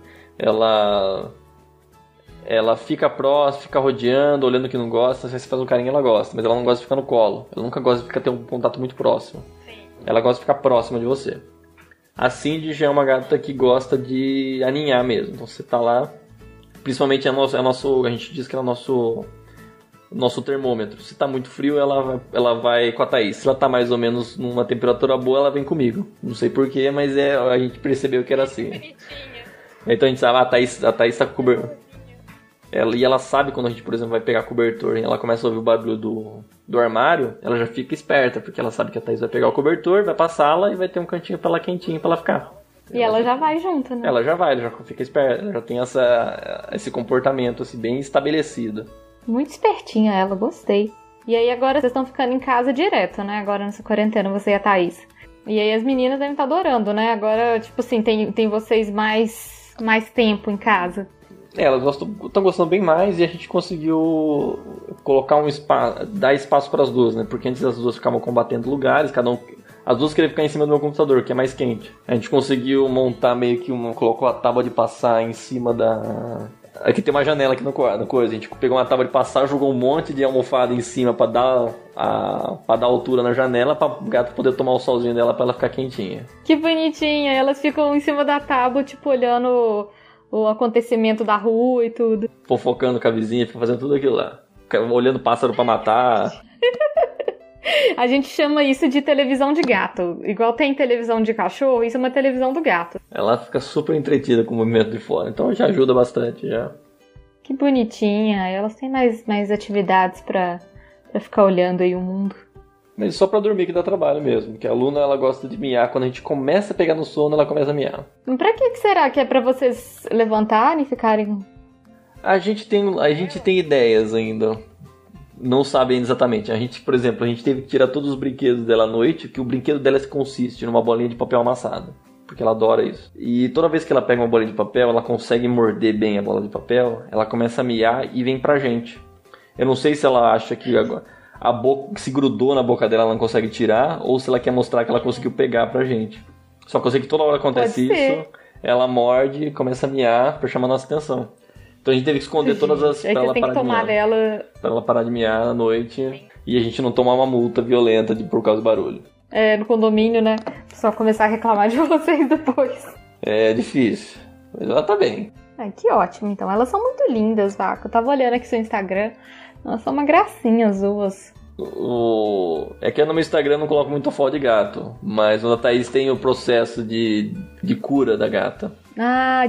Ela fica próxima, fica rodeando, olhando o que não gosta. Se você faz um carinho, ela gosta. Mas ela não gosta de ficar no colo. Ela nunca gosta de ter um contato muito próximo. Sim. Ela gosta de ficar próxima de você. A Cindy já é uma gata que gosta de aninhar mesmo. Então você tá lá... Principalmente a gente diz que é o nosso termômetro. Se tá muito frio, ela vai com a Thaís. Se ela tá mais ou menos numa temperatura boa, ela vem comigo. Não sei porquê, mas a gente percebeu que era assim. Então a gente sabe, a Thaís tá com cobertor. E ela sabe quando a gente, por exemplo, vai pegar cobertor e ela começa a ouvir o barulho do armário, ela já fica esperta, porque ela sabe que a Thaís vai pegar o cobertor, vai pra sala e vai ter um cantinho pra ela quentinho pra ela ficar. E ela já vai junto, né? Ela já fica esperta, ela já tem esse comportamento assim, bem estabelecido. Muito espertinha ela, gostei. E aí agora vocês estão ficando em casa direto, né? Agora nessa quarentena, você e a Thaís. E aí as meninas devem estar adorando, né? Agora, tipo assim, tem vocês mais tempo em casa. Elas estão gostando bem mais e a gente conseguiu colocar dar espaço para as duas, né? Porque antes as duas ficavam combatendo lugares, As duas queriam ficar em cima do meu computador, que é mais quente. A gente conseguiu montar meio que colocou a tábua de passar em cima da... Aqui tem uma janela aqui no coisa. A gente pegou uma tábua de passar, jogou um monte de almofada em cima pra dar altura na janela, pra o gato poder tomar o solzinho dela pra ela ficar quentinha. Que bonitinha. Elas ficam em cima da tábua, tipo, olhando o acontecimento da rua e tudo. Fofocando com a vizinha, fica fazendo tudo aquilo lá. Olhando pássaro pra matar. A gente chama isso de televisão de gato. Igual tem televisão de cachorro, isso é uma televisão do gato. Ela fica super entretida com o movimento de fora, então já ajuda bastante já. Que bonitinha. Elas têm mais atividades pra ficar olhando aí o mundo. Mas só pra dormir que dá trabalho mesmo, porque a Luna ela gosta de miar. Quando a gente começa a pegar no sono, ela começa a miar. Pra que será? Que é pra vocês levantarem e ficarem... A gente tem ideias ainda. Não sabem exatamente. A gente, por exemplo, a gente teve que tirar todos os brinquedos dela à noite, que o brinquedo dela consiste numa bolinha de papel amassada. Porque ela adora isso. E toda vez que ela pega uma bolinha de papel, ela consegue morder bem a bola de papel, ela começa a miar e vem pra gente. Eu não sei se ela acha que a boca se grudou na boca dela, ela não consegue tirar, ou se ela quer mostrar que ela conseguiu pegar pra gente. Só que eu sei que toda hora acontece isso, ela morde e começa a miar pra chamar a nossa atenção. Então a gente teve que esconder todas as... Pra ela parar de miar à noite e a gente não tomar uma multa violenta por causa do barulho. No condomínio, né? Só começar a reclamar de vocês depois. É difícil, mas ela tá bem. Que ótimo, então. Elas são muito lindas, Vaca. Eu tava olhando aqui seu Instagram. Elas são uma gracinha as duas. É que no meu Instagram eu não coloco muita foto de gato, mas a Thaís tem o processo de cura da gata.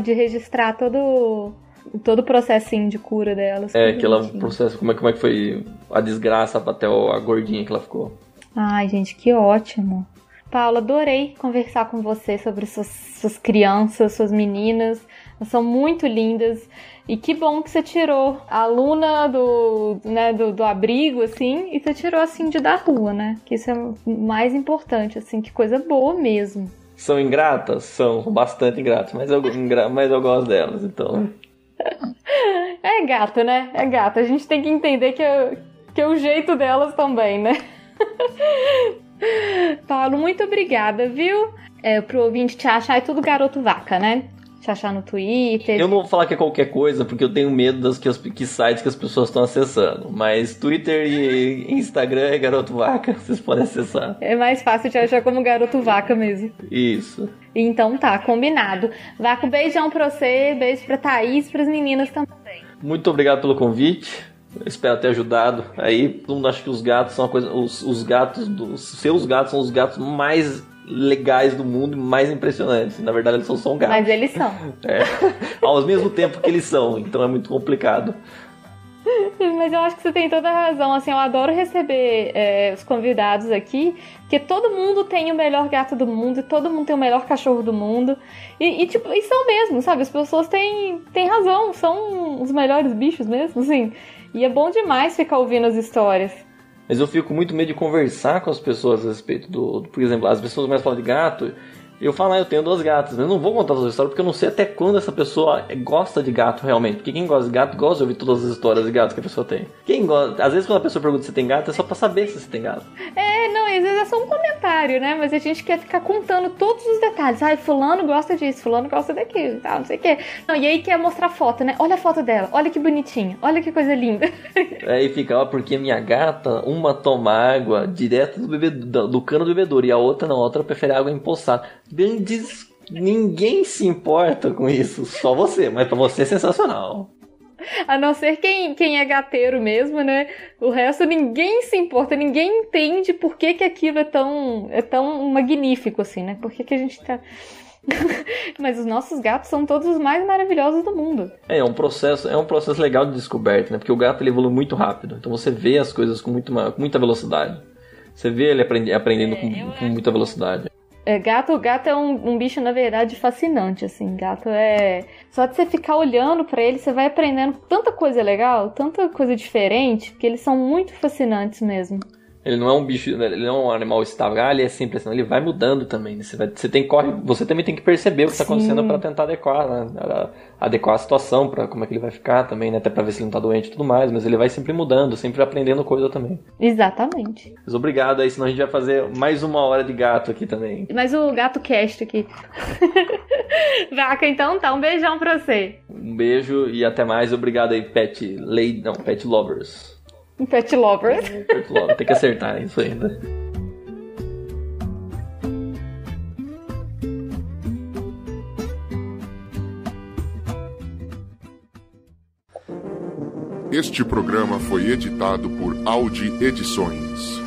De registrar todo o processinho de cura delas. Aquele processo, como é que foi a desgraça até a gordinha que ela ficou. Ai, gente, que ótimo. Paula, adorei conversar com você sobre suas crianças, suas meninas. Elas são muito lindas. E que bom que você tirou a Luna do abrigo, assim, e você tirou, assim, da rua, né? Que isso é o mais importante, assim, que coisa boa mesmo. São ingratas? São bastante ingratas, mas eu gosto delas, então... É gato, né? É gato. A gente tem que entender que é o jeito delas também, né? Paulo, muito obrigada, viu? Pro ouvinte te achar, é tudo Garoto Vaca, né? Te achar no Twitter. Eu não vou falar que é qualquer coisa, porque eu tenho medo que sites que as pessoas estão acessando. Mas Twitter e Instagram é Garoto Vaca, vocês podem acessar. É mais fácil te achar como Garoto Vaca mesmo. Isso. Então tá, combinado. Vaca, beijão pra você, beijo pra Thaís e pras meninas também. Muito obrigado pelo convite. Eu espero ter ajudado. Aí, todo mundo acha que os gatos são uma coisa... Os seus gatos são os gatos mais legais do mundo e mais impressionantes. Na verdade, eles são só um gato. Mas eles são. Ao mesmo tempo que eles são. Então é muito complicado. Mas eu acho que você tem toda a razão. Assim, eu adoro receber os convidados aqui, porque todo mundo tem o melhor gato do mundo, e todo mundo tem o melhor cachorro do mundo. E são mesmo, sabe? As pessoas têm razão, são os melhores bichos mesmo, assim. E é bom demais ficar ouvindo as histórias. Mas eu fico com muito medo de conversar com as pessoas a respeito por exemplo, as pessoas começam a falar de gato. Eu falo, eu tenho 2 gatas, mas eu não vou contar todas as histórias porque eu não sei até quando essa pessoa gosta de gato realmente. Porque quem gosta de gato gosta de ouvir todas as histórias de gatos que a pessoa tem. Quem gosta, às vezes quando a pessoa pergunta se tem gato é só pra saber se você tem gato. Não, às vezes é só um comentário, né? Mas a gente quer ficar contando todos os detalhes. Fulano gosta disso, fulano gosta daquilo, tal, não sei o quê. Não, e aí quer mostrar foto, né? Olha a foto dela, olha que bonitinha, olha que coisa linda. Aí fica, porque minha gata, uma toma água direto do cano do bebedouro e a outra não, a outra prefere água empoçada. Ninguém se importa com isso, só você, mas pra você é sensacional. A não ser quem é gateiro mesmo, né? O resto ninguém se importa, ninguém entende por que aquilo é tão magnífico assim, né? Por que a gente tá... Mas os nossos gatos são todos os mais maravilhosos do mundo. É um processo legal de descoberta, né? Porque o gato ele evolui muito rápido, então você vê as coisas com muita velocidade. Você vê ele aprendendo com muita velocidade. Gato é um bicho, na verdade, fascinante, assim. Gato é... Só de você ficar olhando pra ele, você vai aprendendo tanta coisa legal, tanta coisa diferente, que eles são muito fascinantes mesmo. Ele não é um bicho, ele não é um animal estável. Ele é sempre assim, ele vai mudando também. Né? Você também tem que perceber o que está acontecendo para tentar adequar, né? Adequar a situação para como é que ele vai ficar também, né? Até para ver se ele não tá doente e tudo mais. Mas ele vai sempre mudando, sempre aprendendo coisa também. Exatamente. Mas obrigado aí, senão a gente vai fazer mais 1 hora de gato aqui também. Mais o gato cast aqui. Vaca, então tá. Um beijão pra você. Um beijo e até mais. Obrigado aí, pet lovers. Pet lovers. Pet lovers. Tem que acertar isso ainda. Este programa foi editado por Audi Edições.